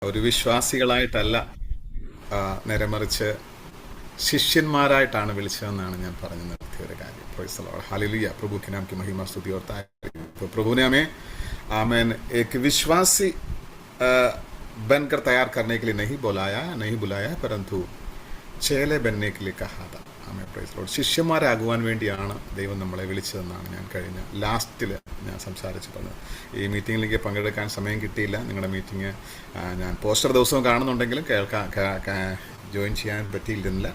ഒരു വിശ്വാസികളായിട്ടല്ല, നേരെ മറിച്ച് ശിഷ്യന്മാരായിട്ടാണ് വിളിച്ചതെന്നാണ് ഞാൻ പറഞ്ഞു നിർത്തിയ ഒരു കാര്യം. प्रॉइज़ द लॉर्ड, हालेलुया। प्रभु के नाम की महिमा स्तुति और तारीफ। तो प्रभु ने हमें आमेन एक विश्वासी बनकर तैयार करने के लिए नहीं बुलाया परंतु ചേല बनने के लिए कहा था. ആമേൻ, പ്രൈസ് ലോർഡ്. ശിഷ്യന്മാരാകുവാൻ വേണ്ടിയാണ് ദൈവം നമ്മളെ വിളിച്ചതെന്നാണ് ഞാൻ കഴിഞ്ഞ ലാസ്റ്റിൽ ഞാൻ സംസാരിച്ച് പറഞ്ഞത്. ഈ മീറ്റിങ്ങിലേക്ക് പങ്കെടുക്കാൻ സമയം കിട്ടിയില്ല. നിങ്ങളുടെ മീറ്റിംഗ് ഞാൻ പോസ്റ്റർ ദിവസവും കാണുന്നുണ്ടെങ്കിലും ജോയിൻ ചെയ്യാൻ പറ്റിയിരുന്നില്ല.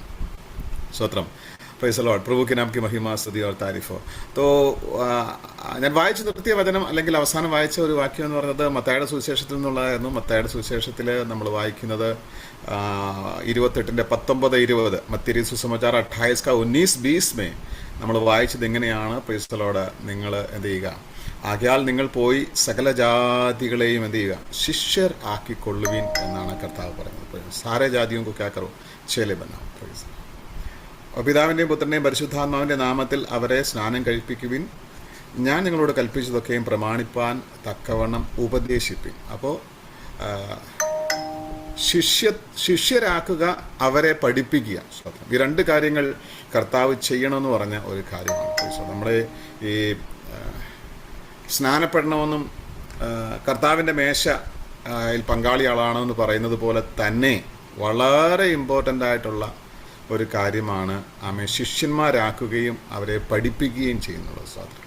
സ്വത്രം. Price the Lord. Prabhu K നാം കി മഹിമ സ്തുതി और तारीफ हो. तो ഞാൻ വായിച്ചു നിർത്തിയ വചനം അല്ലെങ്കിൽ അവസാനം വായിച്ച ഒരു വാക്യം എന്ന് പറയുന്നത് മത്തായിയുടെ സുവിശേഷത്തിൽ നിന്നുള്ളതായിരുന്നു. മത്തായിയുടെ സുവിശേഷത്തിൽ നമ്മൾ വായിക്കുന്നത് 28:19-20 മത്തിയ സുസമാചാർ 28:19-20 നമ്മൾ വായിച്ചത് എങ്ങനെയാണ്? Price the Lord. നിങ്ങൾ എന്ത് ചെയ്യുക? ആകയാൽ നിങ്ങൾ പോയി സകല ജാതികളെയും എന്ത് ചെയ്യുക? ശിഷ്യർ ആക്കിക്കൊള്ളുവിൻ എന്നാണ് കർത്താവ് പറയുന്നത്. സാരേ ജാതിയും ക്യാ കറോ ചേലെ ബനാओ. പ്രൈസ്. പിതാവിൻ്റെയും പുത്രൻ്റെയും പരിശുദ്ധാത്മാവിൻ്റെ നാമത്തിൽ അവരെ സ്നാനം കഴിപ്പിക്കുവിൻ, ഞാൻ നിങ്ങളോട് കൽപ്പിച്ചതൊക്കെയും പ്രമാണിപ്പാൻ തക്കവണ്ണം ഉപദേശിപ്പിൻ. അപ്പോൾ ശിഷ്യരാക്കുക, അവരെ പഠിപ്പിക്കുക. ഈ രണ്ട് കാര്യങ്ങൾ കർത്താവ് ചെയ്യണമെന്ന് പറഞ്ഞ ഒരു കാര്യമാണ്. നമ്മുടെ ഈ സ്നാനപ്പെടണമെന്നും കർത്താവിൻ്റെ മേശയിൽ പങ്കാളിയാളാണെന്ന് പറയുന്നത് പോലെ തന്നെ വളരെ ഇമ്പോർട്ടൻ്റ് ആയിട്ടുള്ള ഒരു കാര്യമാണ് ആമേ ശിഷ്യന്മാരാക്കുകയും അവരെ പഠിപ്പിക്കുകയും ചെയ്യുന്നുള്ളത്. സ്വാതന്ത്ര്യം.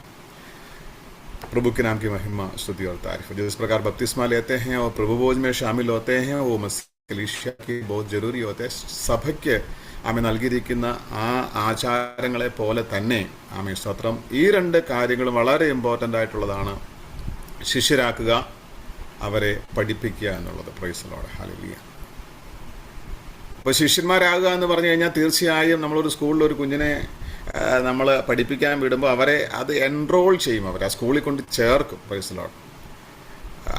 प्रभु के नाम की महिमा स्तुति और तारीफ. जिस प्रकार बपतिस्मा लेते हैं और प्रभु भोज में शामिल होते हैं वो मसीह की बहुत जरूरी होते हैं. സഭയ്ക്ക് ആമേ നൽകിയിരിക്കുന്ന ആ ആചാരങ്ങളെ പോലെ തന്നെ ആമേ സ്തോത്രം ഈ രണ്ട് കാര്യങ്ങളും വളരെ ഇമ്പോർട്ടൻ്റ് ആയിട്ടുള്ളതാണ്. ശിഷ്യരാക്കുക, അവരെ പഠിപ്പിക്കുക എന്നുള്ളത്. Price the Lord, hallelujah. അപ്പോൾ ശിഷ്യന്മാരാകുക എന്ന് പറഞ്ഞു കഴിഞ്ഞാൽ തീർച്ചയായും നമ്മളൊരു സ്കൂളിൽ ഒരു കുഞ്ഞിനെ നമ്മൾ പഠിപ്പിക്കാൻ വിടുമ്പോൾ അവരെ അത് എൻറോൾ ചെയ്യും, അവർ ആ സ്കൂളിൽ കൊണ്ട് ചേർക്കും. Price the Lord.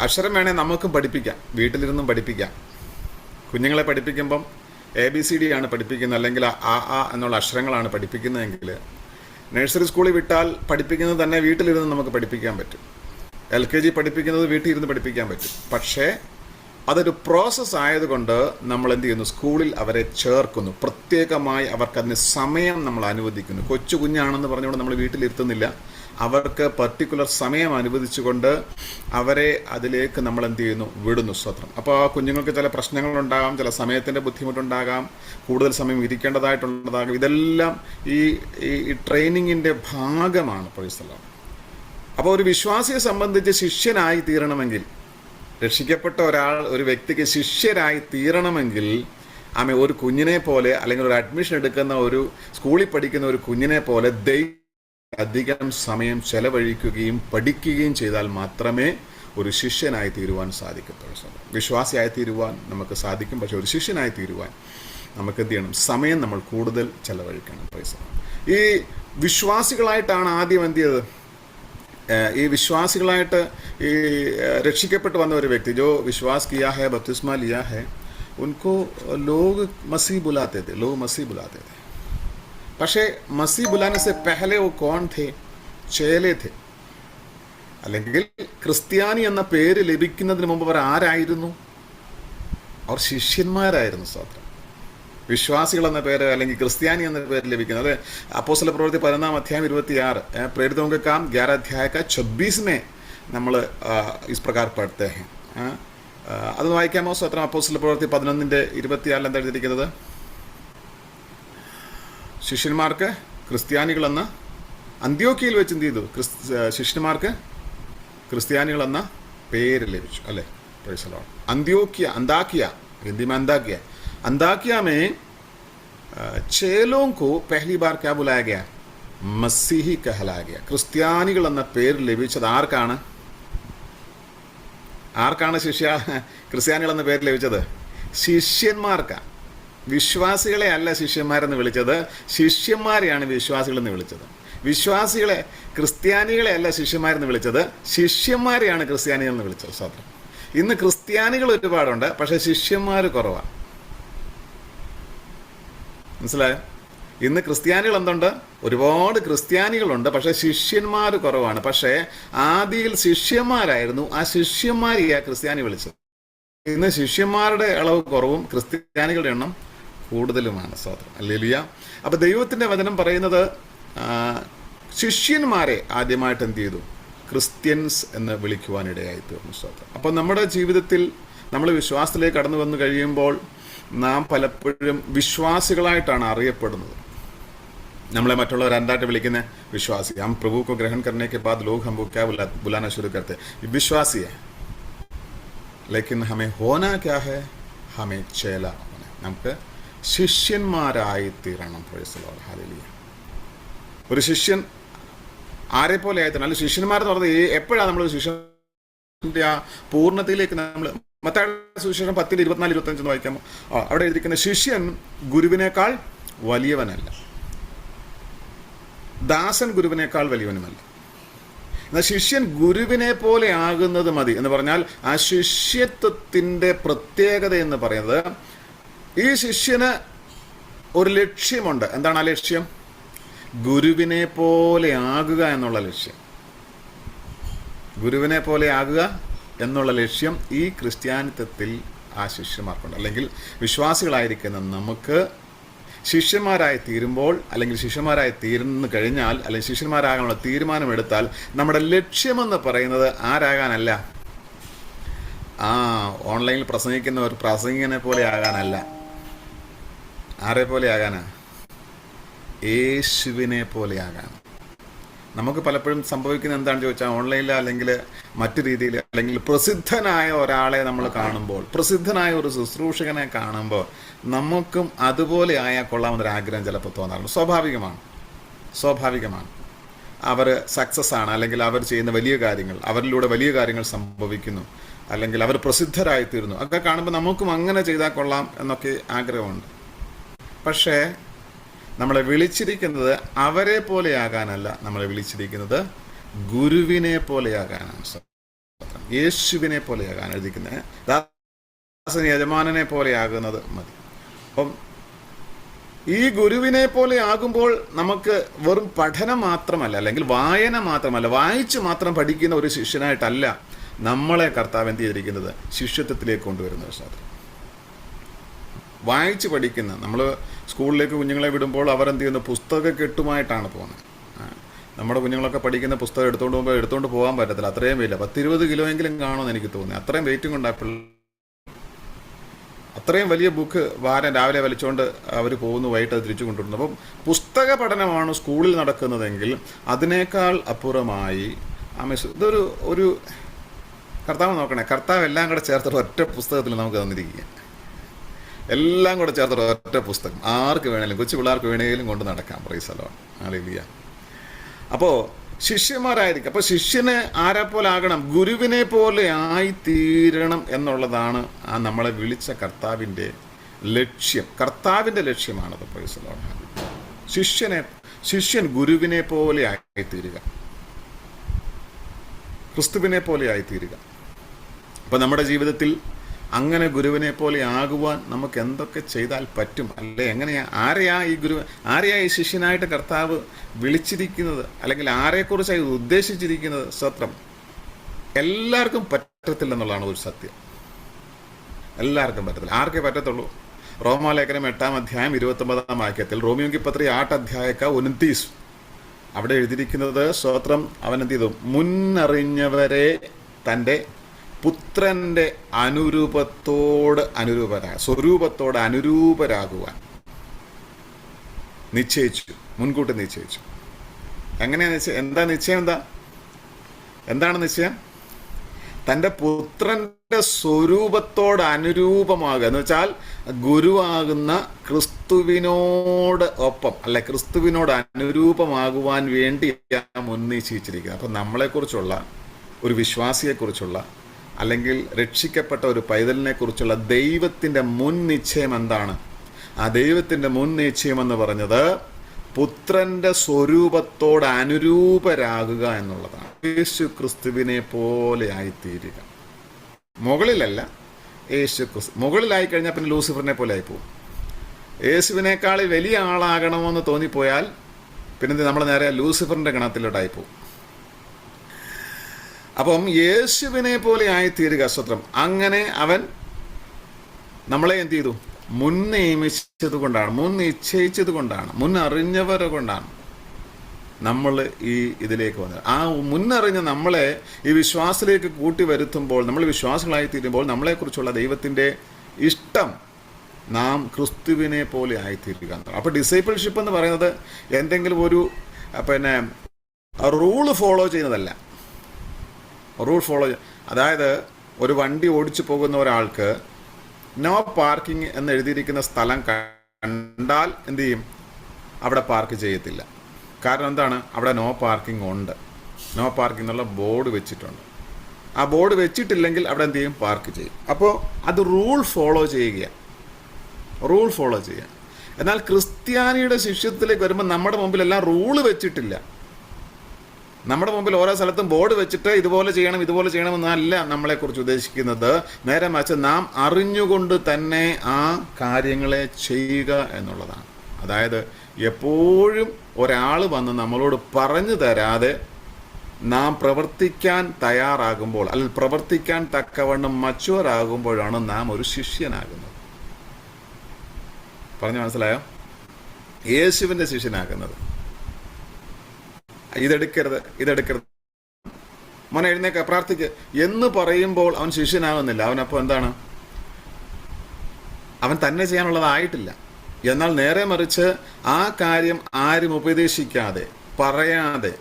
അക്ഷരം വേണേൽ നമുക്കും പഠിപ്പിക്കാം, വീട്ടിലിരുന്നും പഠിപ്പിക്കാം. കുഞ്ഞുങ്ങളെ പഠിപ്പിക്കുമ്പം ABCD ആണ് പഠിപ്പിക്കുന്നത്, അല്ലെങ്കിൽ ആ എന്നുള്ള അക്ഷരങ്ങളാണ് പഠിപ്പിക്കുന്നതെങ്കിൽ നഴ്സറി സ്കൂളിൽ വിട്ടാൽ പഠിപ്പിക്കുന്നത് തന്നെ വീട്ടിലിരുന്ന് നമുക്ക് പഠിപ്പിക്കാൻ പറ്റും. LKG പഠിപ്പിക്കുന്നത് വീട്ടിൽ ഇരുന്ന് പഠിപ്പിക്കാൻ പറ്റും. പക്ഷേ അതൊരു പ്രോസസ്സ് ആയതുകൊണ്ട് നമ്മൾ എന്ത് ചെയ്യുന്നു? സ്കൂളിൽ അവരെ ചേർക്കുന്നു. പ്രത്യേകമായി അവർക്കതിന് സമയം നമ്മൾ അനുവദിക്കുന്നു. കൊച്ചു കുഞ്ഞാണെന്ന് പറഞ്ഞുകൊണ്ട് നമ്മൾ വീട്ടിലിരുത്തുന്നില്ല. അവർക്ക് പർട്ടിക്കുലർ സമയം അനുവദിച്ചുകൊണ്ട് അവരെ അതിലേക്ക് നമ്മൾ എന്ത് ചെയ്യുന്നു? വിടുന്നു. സ്വത്രം. അപ്പോൾ ആ കുഞ്ഞുങ്ങൾക്ക് ചില പ്രശ്നങ്ങളുണ്ടാകാം, ചില സമയത്തിൻ്റെ ബുദ്ധിമുട്ടുണ്ടാകാം, കൂടുതൽ സമയം ഇരിക്കേണ്ടതായിട്ടുള്ളതാകും. ഇതെല്ലാം ഈ ട്രെയിനിങ്ങിൻ്റെ ഭാഗമാണ്. Price the Lord. അപ്പോൾ ഒരു വിശ്വാസിയെ സംബന്ധിച്ച് ശിഷ്യനായി തീരണമെങ്കിൽ, രക്ഷിക്കപ്പെട്ട ഒരു വ്യക്തിക്ക് ശിഷ്യരായി തീരണമെങ്കിൽ ആമേ ഒരു കുഞ്ഞിനെ പോലെ, അല്ലെങ്കിൽ ഒരു അഡ്മിഷൻ എടുക്കുന്ന ഒരു സ്കൂളിൽ പഠിക്കുന്ന ഒരു കുഞ്ഞിനെ പോലെ അധികം സമയം ചെലവഴിക്കുകയും പഠിക്കുകയും ചെയ്താൽ മാത്രമേ ഒരു ശിഷ്യനായി തീരുവാൻ സാധിക്കത്തുള്ളൂ. വിശ്വാസിയായി തീരുവാൻ നമുക്ക് സാധിക്കും, പക്ഷെ ഒരു ശിഷ്യനായി തീരുവാൻ നമുക്ക് എന്ത് ചെയ്യണം? സമയം നമ്മൾ കൂടുതൽ ചെലവഴിക്കണം. ഈ വിശ്വാസികളായിട്ടാണ് ആദ്യം എന്ത് ചെയ്തത്? ഈ വിശ്വാസികളായിട്ട് ഈ രക്ഷിക്കപ്പെട്ട് വന്ന ഒരു വ്യക്തി ജോ വിശ്വാസ് കിയാ ഹെ, ബപ്തിസ്മ ലിയാ ഹെ, ഉनको लोग मसीह बुलाते थे. പക്ഷേ മസീ ബുലാനെ സെ പെഹലെ വോ കോൺ थे? ചേലെ थे. അല്ലെങ്കിൽ ക്രിസ്ത്യാനി എന്ന പേര് ലഭിക്കുന്നതിന് മുമ്പ് അവർ ആരായിരുന്നു? അവർ ശിഷ്യന്മാരായിരുന്നു. സ്തോത്രം. വിശ്വാസികൾ എന്ന പേര് അല്ലെങ്കിൽ ക്രിസ്ത്യാനി എന്ന പേര് ലഭിക്കുന്നത് അപ്പോസ്തല പ്രവൃത്തി 11:26 प्रेरितों के काम 11:26 നമ്മൾ ഇസ് പ്രകാർ പഠിത്തേ ഹെ. അത് വായിക്കാമോ? സ്തോത്രം. അപ്പോസ്തല പ്രവൃത്തി 11:26 എന്താ എഴുതിയിരിക്കുന്നത്? ശിഷ്യന്മാർക്ക് ക്രിസ്ത്യാനികളെന്ന അന്ത്യോക്യയിൽ വെച്ച് എന്ത് ചെയ്തു? ശിഷ്യന്മാർക്ക് ക്രിസ്ത്യാനികളെന്ന പേര് ലഭിച്ചു, അല്ലേ? Price the Lord. Antakya Hindi में अंताकिया में चेलों को पहली बार क्या बुलाया गया? मसीही कहलाया गया. ക്രിസ്ത്യാനികൾ എന്ന പേര് ലഭിച്ചത് ആർക്കാണ്? ക്രിസ്ത്യാനികൾ എന്ന പേര് ലഭിച്ചത്? ശിഷ്യന്മാർക്കാണ്. വിശ്വാസികളെ അല്ല ശിഷ്യന്മാരെന്ന് വിളിച്ചത്, ശിഷ്യന്മാരെയാണ് വിശ്വാസികളെന്ന് വിളിച്ചത്. വിശ്വാസികളെ, ക്രിസ്ത്യാനികളെ അല്ല ശിഷ്യന്മാരെന്ന് വിളിച്ചത്, ശിഷ്യന്മാരെയാണ് ക്രിസ്ത്യാനികളെന്ന് വിളിച്ചത്. സ്വന്തം. ഇന്ന് ക്രിസ്ത്യാനികൾ ഒരുപാടുണ്ട്, പക്ഷെ ശിഷ്യന്മാർ കുറവാണ്. മനസ്സിലായോ? ഇന്ന് ക്രിസ്ത്യാനികൾ എന്തുണ്ട്? ഒരുപാട് ക്രിസ്ത്യാനികളുണ്ട്, പക്ഷെ ശിഷ്യന്മാർ കുറവാണ്. പക്ഷേ ആദിയിൽ ശിഷ്യന്മാരായിരുന്നു. ആ ശിഷ്യന്മാരെയാ ക്രിസ്ത്യാനി വിളിച്ചത്. ഇന്ന് ശിഷ്യന്മാരുടെ അളവ് കുറവും ക്രിസ്ത്യാനികളുടെ എണ്ണം കൂടുതലുമാണ്. സ്തോത്രം, ഹല്ലേലൂയ. അപ്പോൾ ദൈവത്തിൻ്റെ വചനം പറയുന്നത് ശിഷ്യന്മാരെ ആദ്യമായിട്ട് എന്ത് ചെയ്തു? ക്രിസ്ത്യൻസ് എന്ന് വിളിക്കുവാനിടയായി തീർന്നു. സ്തോത്രം. അപ്പോൾ നമ്മുടെ ജീവിതത്തിൽ നമ്മൾ വിശ്വാസത്തിലേക്ക് കടന്നു വന്നു കഴിയുമ്പോൾ നാം പലപ്പോഴും വിശ്വാസികളായിട്ടാണ് അറിയപ്പെടുന്നത്. നമ്മളെ മറ്റുള്ളവർ എന്തായിട്ട് വിളിക്കുന്ന വിശ്വാസി. हम प्रभु को ग्रहण करने के बाद लोग हमको क्या बुलाना शुरू करते हैं? विश्वासी है. लेकिन हमें होना क्या है? हमें चेला होना. നമുക്ക് ശിഷ്യന്മാരായി തീരണം. Price the Lord, hallelujah. ഒരു ശിഷ്യൻ ആരെ പോലെ ആയിത്തീരണം. അല്ലെങ്കിൽ ശിഷ്യന്മാരെന്ന് പറഞ്ഞത് എപ്പോഴാണ് നമ്മൾ ശിഷ്യൻ്റെ ആ പൂർണ്ണതയിലേക്ക് നമ്മൾ മത്തായിയുടെ സുവിശേഷം 10:24-25 വായിക്കാമോ? അവിടെ എഴുതിയിരിക്കുന്ന ശിഷ്യൻ ഗുരുവിനേക്കാൾ വലിയവനല്ല, ദാസൻ ഗുരുവിനേക്കാൾ വലിയവനുമല്ല. എന്നാൽ ശിഷ്യൻ ഗുരുവിനെ പോലെ ആകുന്നത് മതി എന്ന് പറഞ്ഞാൽ ആ ശിഷ്യത്വത്തിൻ്റെ പ്രത്യേകത എന്ന് പറയുന്നത് ഈ ശിഷ്യന് ഒരു ലക്ഷ്യമുണ്ട്. എന്താണ് ആ ലക്ഷ്യം? ഗുരുവിനെ പോലെ ആകുക എന്നുള്ള ലക്ഷ്യം. ഗുരുവിനെ പോലെ ആകുക എന്നുള്ള ലക്ഷ്യം ഈ ക്രിസ്ത്യാനിത്വത്തിൽ ആ ശിഷ്യന്മാർക്കുണ്ട്. അല്ലെങ്കിൽ വിശ്വാസികളായിരിക്കുന്ന നമുക്ക് ശിഷ്യന്മാരായി തീരുമ്പോൾ, അല്ലെങ്കിൽ ശിഷ്യന്മാരായി തീർന്നു കഴിഞ്ഞാൽ, അല്ലെങ്കിൽ ശിഷ്യന്മാരാകാനുള്ള തീരുമാനമെടുത്താൽ നമ്മുടെ ലക്ഷ്യമെന്ന് പറയുന്നത് ആരാകാനല്ല, ഓൺലൈനിൽ പ്രസംഗിക്കുന്ന ഒരു പ്രസംഗികനെ പോലെ ആകാനല്ല. ആരെ പോലെ ആകാനാ? യേശുവിനെ പോലെ ആകാൻ. നമുക്ക് പലപ്പോഴും സംഭവിക്കുന്നത് എന്താണെന്ന് ചോദിച്ചാൽ, ഓൺലൈനിൽ അല്ലെങ്കിൽ മറ്റു രീതിയിൽ, അല്ലെങ്കിൽ പ്രസിദ്ധനായ ഒരാളെ നമ്മൾ കാണുമ്പോൾ, പ്രസിദ്ധനായ ഒരു ശുശ്രൂഷകനെ കാണുമ്പോൾ നമുക്കും അതുപോലെ ആയാൽ കൊള്ളാമെന്നൊരു ആഗ്രഹം ചിലപ്പോൾ തോന്നാറുണ്ട്. സ്വാഭാവികമാണ്. അവർ സക്സസ് ആണ്, അല്ലെങ്കിൽ അവർ ചെയ്യുന്ന വലിയ കാര്യങ്ങൾ, അവരിലൂടെ വലിയ കാര്യങ്ങൾ സംഭവിക്കുന്നു, അല്ലെങ്കിൽ അവർ പ്രസിദ്ധരായിത്തീരുന്നു, ഒക്കെ കാണുമ്പോൾ നമുക്കും അങ്ങനെ ചെയ്താൽ കൊള്ളാം എന്നൊക്കെ ആഗ്രഹമുണ്ട്. പക്ഷേ നമ്മളെ വിളിച്ചിരിക്കുന്നത് അവരെ പോലെയാകാനല്ല, നമ്മളെ വിളിച്ചിരിക്കുന്നത് ഗുരുവിനെ പോലെയാകാനാണ്. യേശുവിനെ പോലെയാകാൻ എഴുതിക്കുന്നത്. ദാസൻ യജമാനനെ പോലെയാകുന്നത് മതി. അപ്പം ഈ ഗുരുവിനെ പോലെ ആകുമ്പോൾ നമുക്ക് വെറും പഠനം മാത്രമല്ല, അല്ലെങ്കിൽ വായന മാത്രമല്ല, വായിച്ച് മാത്രം പഠിക്കുന്ന ഒരു ശിഷ്യനായിട്ടല്ല നമ്മളെ കർത്താവ് എന്ത് ചെയ്തിരിക്കുന്നത്? ശിഷ്യത്വത്തിലേക്ക് കൊണ്ടുവരുന്നത്. സാധനം വായിച്ച് പഠിക്കുന്ന, നമ്മൾ സ്കൂളിലേക്ക് കുഞ്ഞുങ്ങളെ വിടുമ്പോൾ അവരെന്ത് ചെയ്യുന്നു? പുസ്തകക്കെട്ടുമായിട്ടാണ് പോകുന്നത്. നമ്മുടെ കുഞ്ഞുങ്ങളൊക്കെ പഠിക്കുന്ന പുസ്തകം എടുത്തുകൊണ്ട് പോകാൻ പറ്റത്തില്ല. അത്രയും വെയില്ല, 10-20 കിലോയെങ്കിലും കാണുമെന്ന് എനിക്ക് തോന്നി. അത്രയും വെയിറ്റും കൊണ്ടായപ്പോൾ അത്രയും വലിയ ബുക്ക് രാവിലെ വലിച്ചുകൊണ്ട് അവർ പോകുന്നു, വൈകിട്ട് അത് തിരിച്ചു കൊണ്ടുവരുന്നു. അപ്പം പുസ്തക പഠനമാണ് സ്കൂളിൽ നടക്കുന്നതെങ്കിൽ അതിനേക്കാൾ അപ്പുറമായി ഇതൊരു കർത്താവ് നോക്കണേ, കർത്താവ് എല്ലാം കൂടെ ചേർത്തിട്ട് ഒറ്റ പുസ്തകത്തിൽ നമുക്ക് തന്നിരിക്കുക. എല്ലാം കൂടെ ചേർത്തിട്ട് ഒറ്റ പുസ്തകം. ആർക്ക് വേണേലും, കൊച്ചു പിള്ളേർക്ക് വേണേലും കൊണ്ട് നടക്കാം. Price the Lord, hallelujah. അപ്പോൾ ശിഷ്യന്മാരായിരിക്കും. അപ്പോൾ ശിഷ്യന് ആരെ പോലെ ആകണം? ഗുരുവിനെ പോലെ ആയിത്തീരണം എന്നുള്ളതാണ് ആ നമ്മളെ വിളിച്ച കർത്താവിൻ്റെ ലക്ഷ്യം. കർത്താവിൻ്റെ ലക്ഷ്യമാണത്. Price the Lord. ശിഷ്യൻ ഗുരുവിനെ പോലെ ആയിത്തീരുക, ക്രിസ്തുവിനെ പോലെ ആയിത്തീരുക. അപ്പോൾ നമ്മുടെ ജീവിതത്തിൽ അങ്ങനെ ഗുരുവിനെ പോലെ ആകുവാൻ നമുക്ക് എന്തൊക്കെ ചെയ്താൽ പറ്റും? അല്ലെ, ആരെയാ ഈ ശിഷ്യനായിട്ട് കർത്താവ് വിളിച്ചിരിക്കുന്നത്, അല്ലെങ്കിൽ ആരെക്കുറിച്ചായി ഉദ്ദേശിച്ചിരിക്കുന്നത്? സത്യം എല്ലാവർക്കും പറ്റത്തില്ലെന്നുള്ളതാണ് ഒരു സത്യം. എല്ലാവർക്കും പറ്റത്തില്ല. ആർക്കേ പറ്റത്തുള്ളൂ? റോമാലേഖനം 8-29 വാക്യത്തിൽ, റോമിയോങ്കി പത്രി 8-29 അവിടെ എഴുതിയിരിക്കുന്നത്, സ്തോത്രം, അവൻ എന്ത് ചെയ്തു? മുന്നറിഞ്ഞവരെ തൻ്റെ പുത്രൻ്റെ സ്വരൂപത്തോട് അനുരൂപരാകുവാൻ നിശ്ചയിച്ചു, മുൻകൂട്ടി നിശ്ചയിച്ചു. എങ്ങനെയാ നിശ്ചയം? എന്താണ് നിശ്ചയം? തൻ്റെ പുത്രൻ്റെ സ്വരൂപത്തോട് അനുരൂപമാകുക എന്ന് വെച്ചാൽ ഗുരുവാകുന്ന ക്രിസ്തുവിനോട് ഒപ്പം, അല്ലെ, ക്രിസ്തുവിനോട് അനുരൂപമാകുവാൻ വേണ്ടി മുൻനിശ്ചയിച്ചിരിക്കുന്നത്. അപ്പം നമ്മളെക്കുറിച്ചുള്ള ഒരു വിശ്വാസിയെക്കുറിച്ചുള്ള, അല്ലെങ്കിൽ രക്ഷിക്കപ്പെട്ട ഒരു പൈതലിനെ കുറിച്ചുള്ള ദൈവത്തിൻ്റെ മുൻ നിശ്ചയം എന്താണ്? ആ ദൈവത്തിൻ്റെ മുൻ നിശ്ചയം എന്ന് പറഞ്ഞത് പുത്രൻ്റെ സ്വരൂപത്തോട് അനുരൂപരാകുക എന്നുള്ളതാണ്. യേശു ക്രിസ്തുവിനെ പോലെ ആയിത്തീരുക. മുകളിലല്ല, യേശു ക്രിസ്തു. മുകളിലായി കഴിഞ്ഞാൽ പിന്നെ ലൂസിഫറിനെ പോലെ ആയിപ്പോവും. യേശുവിനേക്കാൾ വലിയ ആളാകണമെന്ന് തോന്നിപ്പോയാൽ പിന്നെ നമ്മൾ നേരെ ലൂസിഫറിൻ്റെ ഗണത്തിലോട്ടായിപ്പോവും. അപ്പം യേശുവിനെ പോലെ ആയിത്തീരുക. സ്വത്രം അങ്ങനെ അവൻ നമ്മളെ എന്ത് ചെയ്തു? മുൻ നിയമിച്ചത് കൊണ്ടാണ്, മുൻ നിശ്ചയിച്ചത് കൊണ്ടാണ്, മുൻ അറിഞ്ഞവരെ കൊണ്ടാണ് നമ്മൾ ഈ ഇതിലേക്ക് വന്നത്. ആ മുന്നറിഞ്ഞ് നമ്മളെ ഈ വിശ്വാസത്തിലേക്ക് കൂട്ടി വരുത്തുമ്പോൾ, നമ്മൾ വിശ്വാസികളായി തീരുമ്പോൾ നമ്മളെക്കുറിച്ചുള്ള ദൈവത്തിൻ്റെ ഇഷ്ടം നാം ക്രിസ്തുവിനെ പോലെ ആയിത്തീരുക. അപ്പോൾ ഡിസൈപ്പിൾഷിപ്പ് എന്ന് പറയുന്നത് എന്തെങ്കിലും ഒരു റൂള് ഫോളോ ചെയ്യുന്നതല്ല. റൂൾ ഫോളോ, അതായത് ഒരു വണ്ടി ഓടിച്ചു പോകുന്ന ഒരാൾക്ക് നോ പാർക്കിംഗ് എന്ന് എഴുതിയിരിക്കുന്ന സ്ഥലം കണ്ടാൽ എന്തു ചെയ്യും? അവിടെ പാർക്ക് ചെയ്യത്തില്ല. കാരണം എന്താണ്? അവിടെ നോ പാർക്കിംഗ് ഉണ്ട്. നോ പാർക്കിംഗ് എന്നുള്ള ബോർഡ് വെച്ചിട്ടുണ്ട്. ആ ബോർഡ് വെച്ചിട്ടില്ലെങ്കിൽ അവിടെ എന്ത് ചെയ്യും? പാർക്ക് ചെയ്യും. അപ്പോൾ അത് റൂൾ ഫോളോ ചെയ്യുക, റൂൾ ഫോളോ ചെയ്യുക. എന്നാൽ ക്രിസ്ത്യാനിയുടെ ശിഷ്യത്തിലേക്ക് വരുമ്പോൾ നമ്മുടെ മുമ്പിലെല്ലാം റൂള് വെച്ചിട്ടില്ല. നമ്മുടെ മുമ്പിൽ ഓരോ സ്ഥലത്തും ബോർഡ് വെച്ചിട്ട് ഇതുപോലെ ചെയ്യണം, ഇതുപോലെ ചെയ്യണമെന്നല്ല നമ്മളെക്കുറിച്ച് ഉദ്ദേശിക്കുന്നത്. നേരെ മറിച്ച് നാം അറിഞ്ഞുകൊണ്ട് തന്നെ ആ കാര്യങ്ങളെ ചെയ്യുക എന്നുള്ളതാണ്. അതായത് എപ്പോഴും ഒരാൾ വന്ന് നമ്മളോട് പറഞ്ഞു തരാതെ നാം പ്രവർത്തിക്കാൻ തയ്യാറാകുമ്പോൾ, അല്ലെങ്കിൽ പ്രവർത്തിക്കാൻ തക്കവണ്ണം മച്ചുവറാകുമ്പോഴാണ് നാം ഒരു ശിഷ്യനാകുന്നത്. പറഞ്ഞു മനസ്സിലായോ? യേശുവിൻ്റെ ശിഷ്യനാകുന്നത്. ഇതെടുക്കരുത്, മോനെ എഴുന്നേക്ക, പ്രാർത്ഥിക്കുക എന്ന് പറയുമ്പോൾ അവൻ ശിഷ്യനാകുന്നില്ല. അവനപ്പോൾ എന്താണ്? അവൻ തന്നെ ചെയ്യാനുള്ളതായിട്ടില്ല. എന്നാൽ നേരെ മറിച്ച് ആ കാര്യം ആരും ഉപദേശിക്കാതെ, പറയാതെ,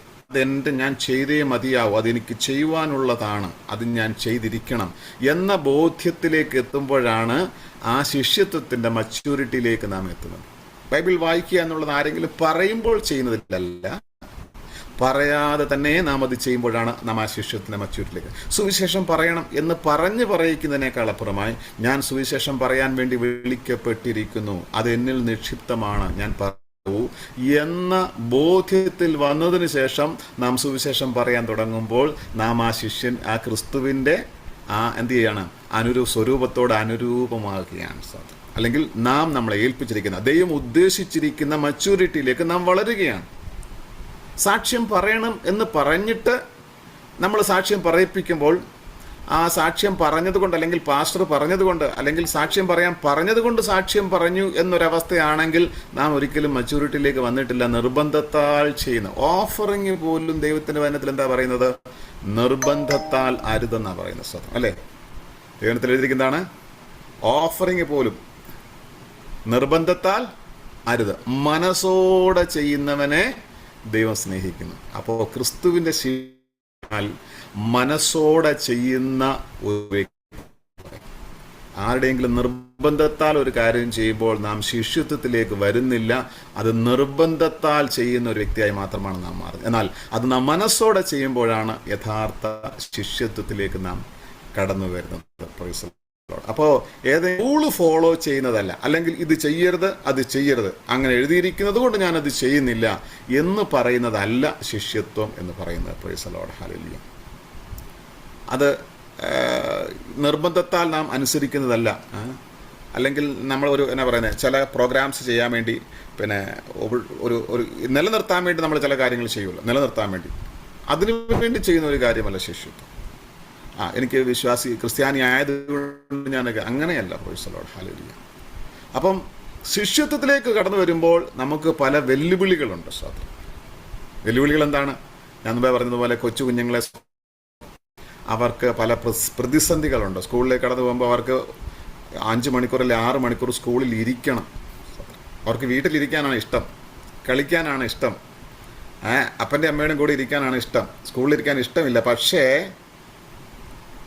ഞാൻ ചെയ്തേ മതിയാവും, അതെനിക്ക് ചെയ്യുവാനുള്ളതാണ്, അത് ഞാൻ ചെയ്തിരിക്കണം എന്ന ബോധ്യത്തിലേക്ക് എത്തുമ്പോഴാണ് ആ ശിഷ്യത്വത്തിൻ്റെ മച്യൂരിറ്റിയിലേക്ക് നാം എത്തുന്നത്. ബൈബിൾ വായിക്കുക എന്നുള്ളത് ആരെങ്കിലും പറയുമ്പോൾ ചെയ്യുന്നതിലല്ല, പറയാതെ തന്നെ നാം അത് ചെയ്യുമ്പോഴാണ് നാം ആ ശിഷ്യത്തിൻ്റെ മച്യൂരിറ്റിയിലേക്ക്. സുവിശേഷം പറയണം എന്ന് പറയിക്കുന്നതിനേക്കാൾ അപ്പുറമായി ഞാൻ സുവിശേഷം പറയാൻ വേണ്ടി വിളിക്കപ്പെട്ടിരിക്കുന്നു, അത് എന്നിൽ നിക്ഷിപ്തമാണ്, ഞാൻ പറയൂ എന്ന ബോധ്യത്തിൽ വന്നതിന് ശേഷം നാം സുവിശേഷം പറയാൻ തുടങ്ങുമ്പോൾ നാം ആ ശിഷ്യൻ, ആ ക്രിസ്തുവിൻ്റെ എന്ത് ചെയ്യാണ്? സ്വരൂപത്തോട് അനുരൂപമാകുകയാണ് സാർ. അല്ലെങ്കിൽ നാം നമ്മളെ ഏൽപ്പിച്ചിരിക്കുന്ന, ദൈവം ഉദ്ദേശിച്ചിരിക്കുന്ന മച്യൂരിറ്റിയിലേക്ക് നാം വളരുകയാണ്. സാക്ഷ്യം പറയണം എന്ന് പറഞ്ഞിട്ട് നമ്മൾ സാക്ഷ്യം പറയിപ്പിക്കുമ്പോൾ ആ സാക്ഷ്യം പറഞ്ഞതുകൊണ്ട്, അല്ലെങ്കിൽ പാസ്റ്റർ പറഞ്ഞതുകൊണ്ട്, അല്ലെങ്കിൽ സാക്ഷ്യം പറയാൻ പറഞ്ഞതുകൊണ്ട് സാക്ഷ്യം പറഞ്ഞു എന്നൊരവസ്ഥയാണെങ്കിൽ നാം ഒരിക്കലും മച്യൂരിറ്റിയിലേക്ക് വന്നിട്ടില്ല. നിർബന്ധത്താൽ ചെയ്യുന്ന ഓഫറിങ് പോലും ദൈവത്തിൻ്റെ വചനത്തിൽ എന്താ പറയുന്നത്? നിർബന്ധത്താൽ അരുതെന്നാണ് പറയുന്നത് സ്വതം, അല്ലേ? ദൈവത്തിൽ എഴുതിയിരിക്കുന്നതാണ് ഓഫറിങ് പോലും നിർബന്ധത്താൽ അരുത്. മനസ്സോടെ ചെയ്യുന്നവനെ ദൈവം സ്നേഹിക്കുന്നു. അപ്പോൾ ക്രിസ്തുവിൻ്റെ ശീലത്താൽ മനസ്സോടെ ചെയ്യുന്ന ഒരു വ്യക്തി, ആരുടെയെങ്കിലും നിർബന്ധത്താൽ ഒരു കാര്യം ചെയ്യുമ്പോൾ നാം ശിഷ്യത്വത്തിലേക്ക് വരുന്നില്ല. അത് നിർബന്ധത്താൽ ചെയ്യുന്ന ഒരു വ്യക്തിയായി മാത്രമാണ് നാം മാറുന്നത്. എന്നാൽ അത് നാം മനസ്സോടെ ചെയ്യുമ്പോഴാണ് യഥാർത്ഥ ശിഷ്യത്വത്തിലേക്ക് നാം കടന്നു വരുന്നത്. അപ്പോൾ ഏതെങ്കിലും റൂള് ഫോളോ ചെയ്യുന്നതല്ല, അല്ലെങ്കിൽ ഇത് ചെയ്യരുത്, അത് ചെയ്യരുത്, അങ്ങനെ എഴുതിയിരിക്കുന്നത് കൊണ്ട് ഞാനത് ചെയ്യുന്നില്ല എന്ന് പറയുന്നതല്ല ശിഷ്യത്വം എന്ന് പറയുന്നത്. Price the Lord, hallelujah. അത് നിർബന്ധത്താൽ നാം അനുസരിക്കുന്നതല്ല. അല്ലെങ്കിൽ നമ്മൾ എന്നാ പറയുന്നത്, ചില പ്രോഗ്രാംസ് ചെയ്യാൻ വേണ്ടി ഒരു നിലനിർത്താൻ വേണ്ടി നമ്മൾ ചില കാര്യങ്ങൾ ചെയ്യുമല്ലോ, നിലനിർത്താൻ വേണ്ടി, അതിനു വേണ്ടി ചെയ്യുന്ന ഒരു കാര്യമല്ല ശിഷ്യത്വം. എനിക്ക് ക്രിസ്ത്യാനി ആയതുകൊണ്ട് ഞാനൊക്കെ അങ്ങനെയല്ല. Price the Lord, hallelujah. അപ്പം ശിഷ്യത്വത്തിലേക്ക് കടന്നു വരുമ്പോൾ നമുക്ക് പല വെല്ലുവിളികളുണ്ട്. വെല്ലുവിളികൾ എന്താണ്? ഞാൻ മുമ്പേ പറഞ്ഞതുപോലെ കൊച്ചു കുഞ്ഞുങ്ങളെ അവർക്ക് പല പ്രതിസന്ധികളുണ്ട്. സ്കൂളിലേക്ക് കടന്നു പോകുമ്പോൾ അവർക്ക് 5 മണിക്കൂർ അല്ലെങ്കിൽ 6 മണിക്കൂർ സ്കൂളിൽ ഇരിക്കണം. അവർക്ക് വീട്ടിലിരിക്കാനാണ് ഇഷ്ടം, കളിക്കാനാണ് ഇഷ്ടം, അപ്പൻ്റെ അമ്മയുടെയും കൂടെ ഇരിക്കാനാണ് ഇഷ്ടം, സ്കൂളിലിരിക്കാൻ ഇഷ്ടമില്ല. പക്ഷേ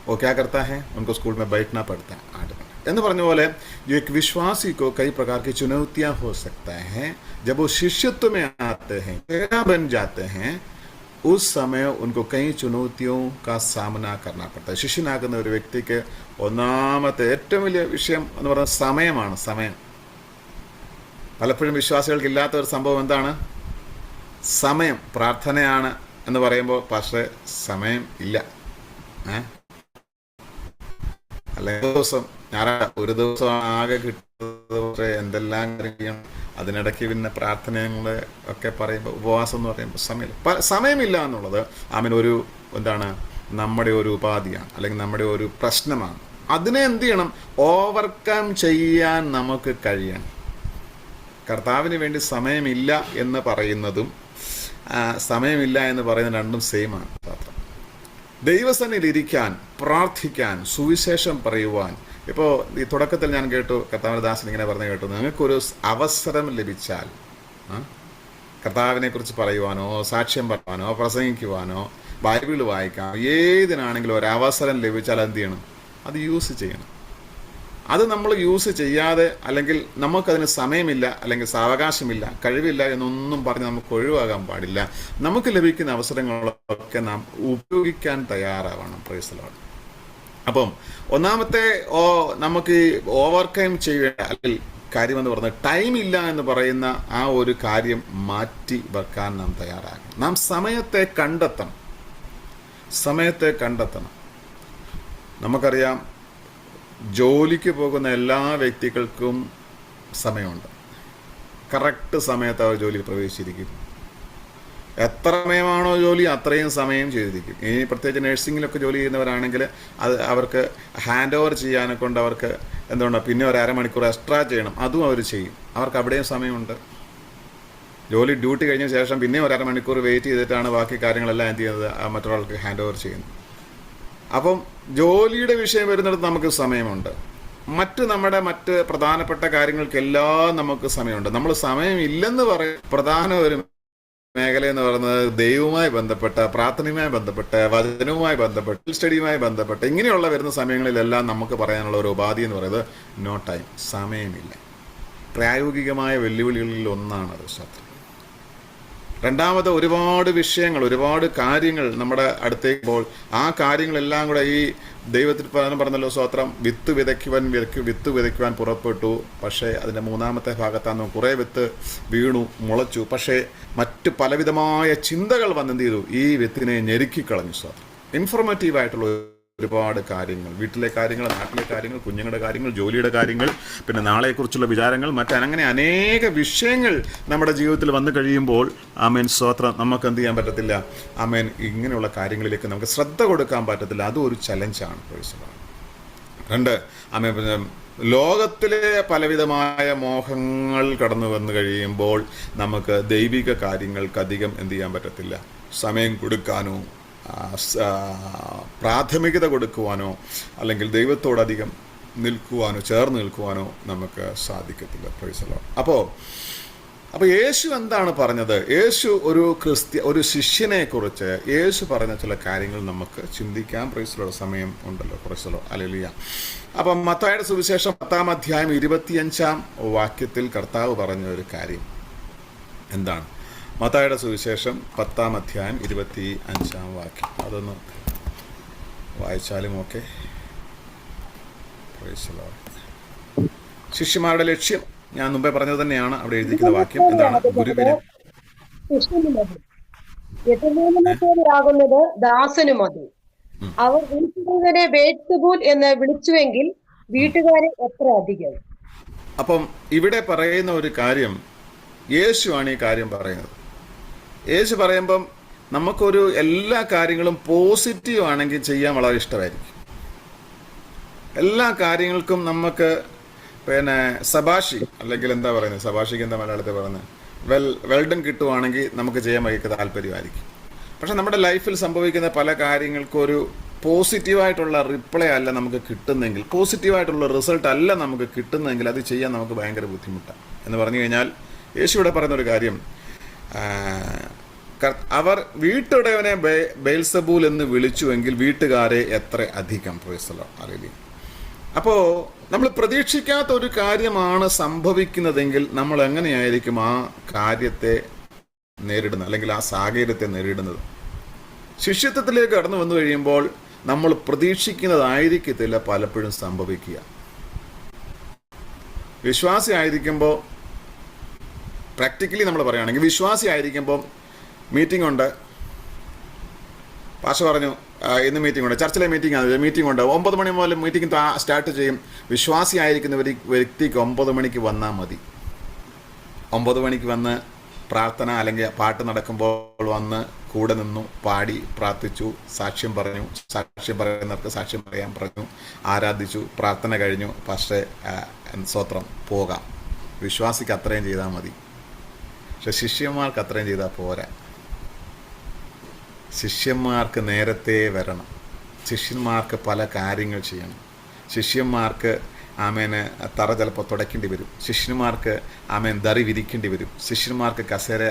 वो क्या करता है? उनको स्कूल में बैठना पड़ता है 8 घंटे. എന്ന് പറഞ്ഞ പോലെ एक विश्वासी को कई प्रकार की चुनौतियां हो सकता है. जब वो शिष्यत्व में आते हैं, बन जाते हैं, उस समय उनको कई चुनौतियों का सामना करना पड़ता है. ശിഷ്യനാകുന്ന ഒരു വ്യക്തിക്ക് ഒന്നാമത്തെ ഏറ്റവും വലിയ വിഷയം എന്ന് പറയുന്നത് സമയമാണ്. സമയം പലപ്പോഴും വിശ്വാസികൾക്ക് ഇല്ലാത്ത ഒരു സംഭവം എന്താണ്? സമയം. പ്രാർത്ഥനയാണ് എന്ന് പറയുമ്പോൾ പക്ഷേ സമയം ഇല്ല. അല്ലെങ്കിൽ ഒരു ദിവസം ആകെ കിട്ടുന്നത്, പക്ഷേ എന്തെല്ലാം കാര്യം അതിനിടയ്ക്ക് പിന്നെ പ്രാർത്ഥനകൾ ഒക്കെ പറയുമ്പോൾ, ഉപവാസം എന്ന് പറയുമ്പോൾ സമയമില്ല എന്നുള്ളത് ഒരു എന്താണ്, നമ്മുടെ ഒരു ഉപാധിയാണ്, അല്ലെങ്കിൽ നമ്മുടെ ഒരു പ്രശ്നമാണ്. അതിനെ എന്ത് ചെയ്യണം? ഓവർകം ചെയ്യാൻ നമുക്ക് കഴിയണം. കർത്താവിന് വേണ്ടി സമയമില്ല എന്ന് പറയുന്നതും സമയമില്ല എന്ന് പറയുന്നത് രണ്ടും സെയിമാണ്. ദൈവസന്നിധിയിൽ ഇരിക്കാൻ, പ്രാർത്ഥിക്കാൻ, സുവിശേഷം പറയുവാൻ. ഇപ്പോൾ ഈ തുടക്കത്തിൽ ഞാൻ കേട്ടു, കർത്താവിന്റെ ദാസൻ ഇങ്ങനെ പറഞ്ഞു കേട്ടു, നിങ്ങൾക്കൊരു അവസരം ലഭിച്ചാൽ കർത്താവിനെ കുറിച്ച് പറയുവാനോ, സാക്ഷ്യം പറയുവാനോ, പ്രസംഗിക്കുവാനോ, ബൈബിൾ വായിക്കാനോ, ഏതിനാണെങ്കിലും ഒരു അവസരം ലഭിച്ചാൽ എന്ത് ചെയ്യണം? അത് യൂസ് ചെയ്യണം. അത് നമ്മൾ യൂസ് ചെയ്യാതെ, അല്ലെങ്കിൽ നമുക്കതിന് സമയമില്ല, അല്ലെങ്കിൽ സാവകാശമില്ല, കഴിവില്ല എന്നൊന്നും പറഞ്ഞ് നമുക്ക് ഒഴിവാകാൻ പാടില്ല. നമുക്ക് ലഭിക്കുന്ന അവസരങ്ങളൊക്കെ നാം ഉപയോഗിക്കാൻ തയ്യാറാവണം. Price the Lord. അപ്പം ഒന്നാമത്തെ നമുക്ക് ഓവർകം ചെയ്യേണ്ട അല്ലെങ്കിൽ കാര്യമെന്ന് പറഞ്ഞാൽ ടൈം ഇല്ല എന്ന് പറയുന്ന ആ ഒരു കാര്യം മാറ്റി വെക്കാൻ നാം തയ്യാറാകണം. നാം സമയത്തെ കണ്ടെത്തണം. നമുക്കറിയാം, ജോലിക്ക് പോകുന്ന എല്ലാ വ്യക്തികൾക്കും സമയമുണ്ട്. കറക്റ്റ് സമയത്ത് അവർ ജോലിയിൽ പ്രവേശിച്ചിരിക്കും. എത്ര സമയമാണോ ജോലി അത്രയും സമയം ചെയ്തിരിക്കും. ഇനി പ്രത്യേകിച്ച് നഴ്സിംഗിലൊക്കെ ജോലി ചെയ്യുന്നവരാണെങ്കിൽ അത് അവർക്ക് ഹാൻഡ് ഓവർ ചെയ്യാനെ കൊണ്ട് അവർക്ക് എന്തുകൊണ്ടാണ് പിന്നെ ഒരു അരമണിക്കൂർ എക്സ്ട്രാ ചെയ്യണം, അതും അവർ ചെയ്യും. അവർക്ക് അവിടെയും സമയമുണ്ട്. ഡ്യൂട്ടി കഴിഞ്ഞ ശേഷം പിന്നെ ഒരു അരമണിക്കൂർ വെയിറ്റ് ചെയ്തിട്ടാണ് ബാക്കി കാര്യങ്ങളെല്ലാം എന്ത് ചെയ്യുന്നത്, മറ്റൊരാൾക്ക് ഹാൻഡ് ഓവർ ചെയ്യുന്നത്. അപ്പം ജോലിയുടെ വിഷയം വരുന്നിടത്ത് നമുക്ക് സമയമുണ്ട്. മറ്റ് പ്രധാനപ്പെട്ട കാര്യങ്ങൾക്കെല്ലാം നമുക്ക് സമയമുണ്ട്. നമ്മൾ സമയമില്ലെന്ന് പറയും. പ്രധാന ഒരു മേഖല എന്ന് പറയുന്നത് ദൈവവുമായി ബന്ധപ്പെട്ട, പ്രാർത്ഥനയുമായി ബന്ധപ്പെട്ട, വചനവുമായി ബന്ധപ്പെട്ട്, സ്റ്റഡിയുമായി ബന്ധപ്പെട്ട് ഇങ്ങനെയുള്ള വരുന്ന സമയങ്ങളിലെല്ലാം നമുക്ക് പറയാനുള്ള ഒരു ഉപാധി എന്ന് പറയുന്നത് നോ ടൈം, സമയമില്ല. പ്രായോഗികമായ വെല്ലുവിളികളിൽ ഒന്നാണത് ശത്രു. രണ്ടാമത് ഒരുപാട് വിഷയങ്ങൾ, ഒരുപാട് കാര്യങ്ങൾ നമ്മുടെ അടുത്തേക്കുമ്പോൾ ആ കാര്യങ്ങളെല്ലാം കൂടെ ഈ ദൈവത്തിൽ പറഞ്ഞല്ലോ സ്തോത്രം, വിത്ത് വിതയ്ക്കുവാൻ പുറപ്പെട്ടു. പക്ഷേ അതിൻ്റെ മൂന്നാമത്തെ ഭാഗത്താണ് കുറേ വിത്ത് വീണു, മുളച്ചു. പക്ഷേ മറ്റ് പലവിധമായ ചിന്തകൾ വന്നെന്ത് ചെയ്തു? ഈ വിത്തിനെ ഞെരുക്കിക്കളഞ്ഞു. സ്തോത്രം. ഇൻഫോർമേറ്റീവായിട്ടുള്ള ഒരുപാട് കാര്യങ്ങൾ, വീട്ടിലെ കാര്യങ്ങൾ, നാട്ടിലെ കാര്യങ്ങൾ, കുഞ്ഞുങ്ങളുടെ കാര്യങ്ങൾ, ജോലിയുടെ കാര്യങ്ങൾ, പിന്നെ നാളെക്കുറിച്ചുള്ള വിചാരങ്ങൾ, അങ്ങനെ അനേക വിഷയങ്ങൾ നമ്മുടെ ജീവിതത്തിൽ വന്നു കഴിയുമ്പോൾ ആമേൻ സ്തോത്രം, നമുക്ക് എന്ത് ചെയ്യാൻ പറ്റത്തില്ല? ആമേൻ ഇങ്ങനെയുള്ള കാര്യങ്ങളിലേക്ക് നമുക്ക് ശ്രദ്ധ കൊടുക്കാൻ പറ്റത്തില്ല. അതും ഒരു ചലഞ്ചാണ്. രണ്ട്, ആമേൻ ലോകത്തിലെ പലവിധമായ മോഹങ്ങൾ കടന്നു വന്നു കഴിയുമ്പോൾ നമുക്ക് ദൈവിക കാര്യങ്ങൾക്ക് അധികം എന്ത് ചെയ്യാൻ പറ്റത്തില്ല, സമയം കൊടുക്കാനോ പ്രാഥമികത കൊടുക്കുവാനോ അല്ലെങ്കിൽ ദൈവത്തോടധികം ചേർന്ന് നിൽക്കുവാനോ നമുക്ക് സാധിക്കത്തില്ല. Price the Lord. അപ്പോൾ യേശു എന്താണ് പറഞ്ഞത്? യേശു ഒരു ശിഷ്യനെ കുറിച്ച് യേശു പറഞ്ഞ ചില കാര്യങ്ങൾ നമുക്ക് ചിന്തിക്കാൻ പ്രൈസ് ദി ലോർഡ് സമയം ഉണ്ടല്ലോ. Price the Lord. ഹല്ലേലൂയ. അപ്പം മത്തായിയുടെ സുവിശേഷം 10-ാം അധ്യായം 25-ാം വാക്യത്തിൽ കർത്താവ് പറഞ്ഞ ഒരു കാര്യം എന്താണ്? മത്തായിയുടെ സുവിശേഷം 10-ാം അധ്യായം 25-ാം വാക്യം അതൊന്ന് വായിച്ചാലും ഓക്കെ. ശിഷ്യന്മാരുടെ ലക്ഷ്യം ഞാൻ മുമ്പേ പറഞ്ഞത് തന്നെയാണ്. അവിടെ എഴുതിയിരിക്കുന്ന വാക്യം എന്താണ്? ഗുരുവിന് ദാസനു മതി. അവർ വീട്ടുകാരെ ബേത്സബൂൽ എന്ന് വിളിച്ചുവെങ്കിൽ വീട്ടുകാരെ എത്ര അധികം. അപ്പം ഇവിടെ പറയുന്ന ഒരു കാര്യം, യേശുവാണ് ഈ കാര്യം പറയുന്നത്. യേശു പറയുമ്പം നമുക്കൊരു എല്ലാ കാര്യങ്ങളും പോസിറ്റീവ് ആണെങ്കിൽ ചെയ്യാൻ വളരെ ഇഷ്ടമായിരിക്കും. എല്ലാ കാര്യങ്ങൾക്കും നമുക്ക് പിന്നെ സബാഷി അല്ലെങ്കിൽ എന്താ പറയുന്നത്, സബാഷിക്ക് എന്താ മലയാളത്തിൽ പറയുന്നത്, വെൽഡൻ കിട്ടുവാണെങ്കിൽ നമുക്ക് ചെയ്യാൻ വൈകിട്ട് താല്പര്യമായിരിക്കും. പക്ഷെ നമ്മുടെ ലൈഫിൽ സംഭവിക്കുന്ന പല കാര്യങ്ങൾക്കും ഒരു പോസിറ്റീവായിട്ടുള്ള റിപ്ലൈ അല്ല നമുക്ക് കിട്ടുന്നെങ്കിൽ, പോസിറ്റീവായിട്ടുള്ള റിസൾട്ട് അല്ല നമുക്ക് കിട്ടുന്നെങ്കിൽ അത് ചെയ്യാൻ നമുക്ക് ഭയങ്കര ബുദ്ധിമുട്ടാണ്. എന്ന് പറഞ്ഞു കഴിഞ്ഞാൽ യേശു ഇവിടെ പറയുന്നൊരു കാര്യം, അവർ വീട്ടുടയവനെ ബേൽസബൂൽ എന്ന് വിളിച്ചുവെങ്കിൽ വീട്ടുകാരെ എത്ര അധികം. Price the Lord. ഹല്ലേലൂയ. അപ്പോൾ നമ്മൾ പ്രതീക്ഷിക്കാത്ത ഒരു കാര്യമാണ് സംഭവിക്കുന്നതെങ്കിൽ നമ്മൾ എങ്ങനെയായിരിക്കും ആ കാര്യത്തെ നേരിടുന്നത്, അല്ലെങ്കിൽ ആ സാഹചര്യത്തെ നേരിടുന്നത്? ശിഷ്യത്വത്തിലേക്ക് കടന്നു വന്നു കഴിയുമ്പോൾ നമ്മൾ പ്രതീക്ഷിക്കുന്നതായിരിക്കത്തില്ല പലപ്പോഴും സംഭവിക്കുക. വിശ്വാസി ആയിരിക്കുമ്പോൾ, പ്രാക്ടിക്കലി നമ്മൾ പറയുകയാണെങ്കിൽ വിശ്വാസി ആയിരിക്കുമ്പോൾ മീറ്റിംഗ് ഉണ്ട്, പാസ്റ്റർ പറഞ്ഞു ഇന്ന് മീറ്റിംഗ് ഉണ്ട്, ചർച്ചിലെ മീറ്റിംഗ് ഉണ്ട്, 9 മണി മുതൽ മീറ്റിംഗ് സ്റ്റാർട്ട് ചെയ്യും. വിശ്വാസി ആയിരിക്കുന്ന വ്യക്തിക്ക് 9 മണിക്ക് വന്നാൽ മതി. 9 മണിക്ക് വന്ന് പ്രാർത്ഥന അല്ലെങ്കിൽ പാട്ട് നടക്കുമ്പോൾ വന്ന് കൂടെ നിന്നു, പാടി, പ്രാർത്ഥിച്ചു, സാക്ഷ്യം പറഞ്ഞു, സാക്ഷ്യം പറയുന്നവർക്ക് സാക്ഷ്യം പറയാൻ പറഞ്ഞു, ആരാധിച്ചു, പ്രാർത്ഥന കഴിഞ്ഞു, പക്ഷേ സ്തോത്രം പോകാം. വിശ്വാസിക്ക് അത്രയും ചെയ്താൽ മതി. പക്ഷെ ശിഷ്യന്മാർക്ക് അത്രയും ചെയ്താൽ പോരാ. ശിഷ്യന്മാർക്ക് നേരത്തെ വരണം. ശിഷ്യന്മാർക്ക് പല കാര്യങ്ങൾ ചെയ്യണം. ശിഷ്യന്മാർക്ക് ആമേന് തറ ചിലപ്പോൾ തുടയ്ക്കേണ്ടി വരും. ശിഷ്യന്മാർക്ക് ആമേൻ ദറി വിരിക്കേണ്ടി വരും. ശിഷ്യന്മാർക്ക് കസേര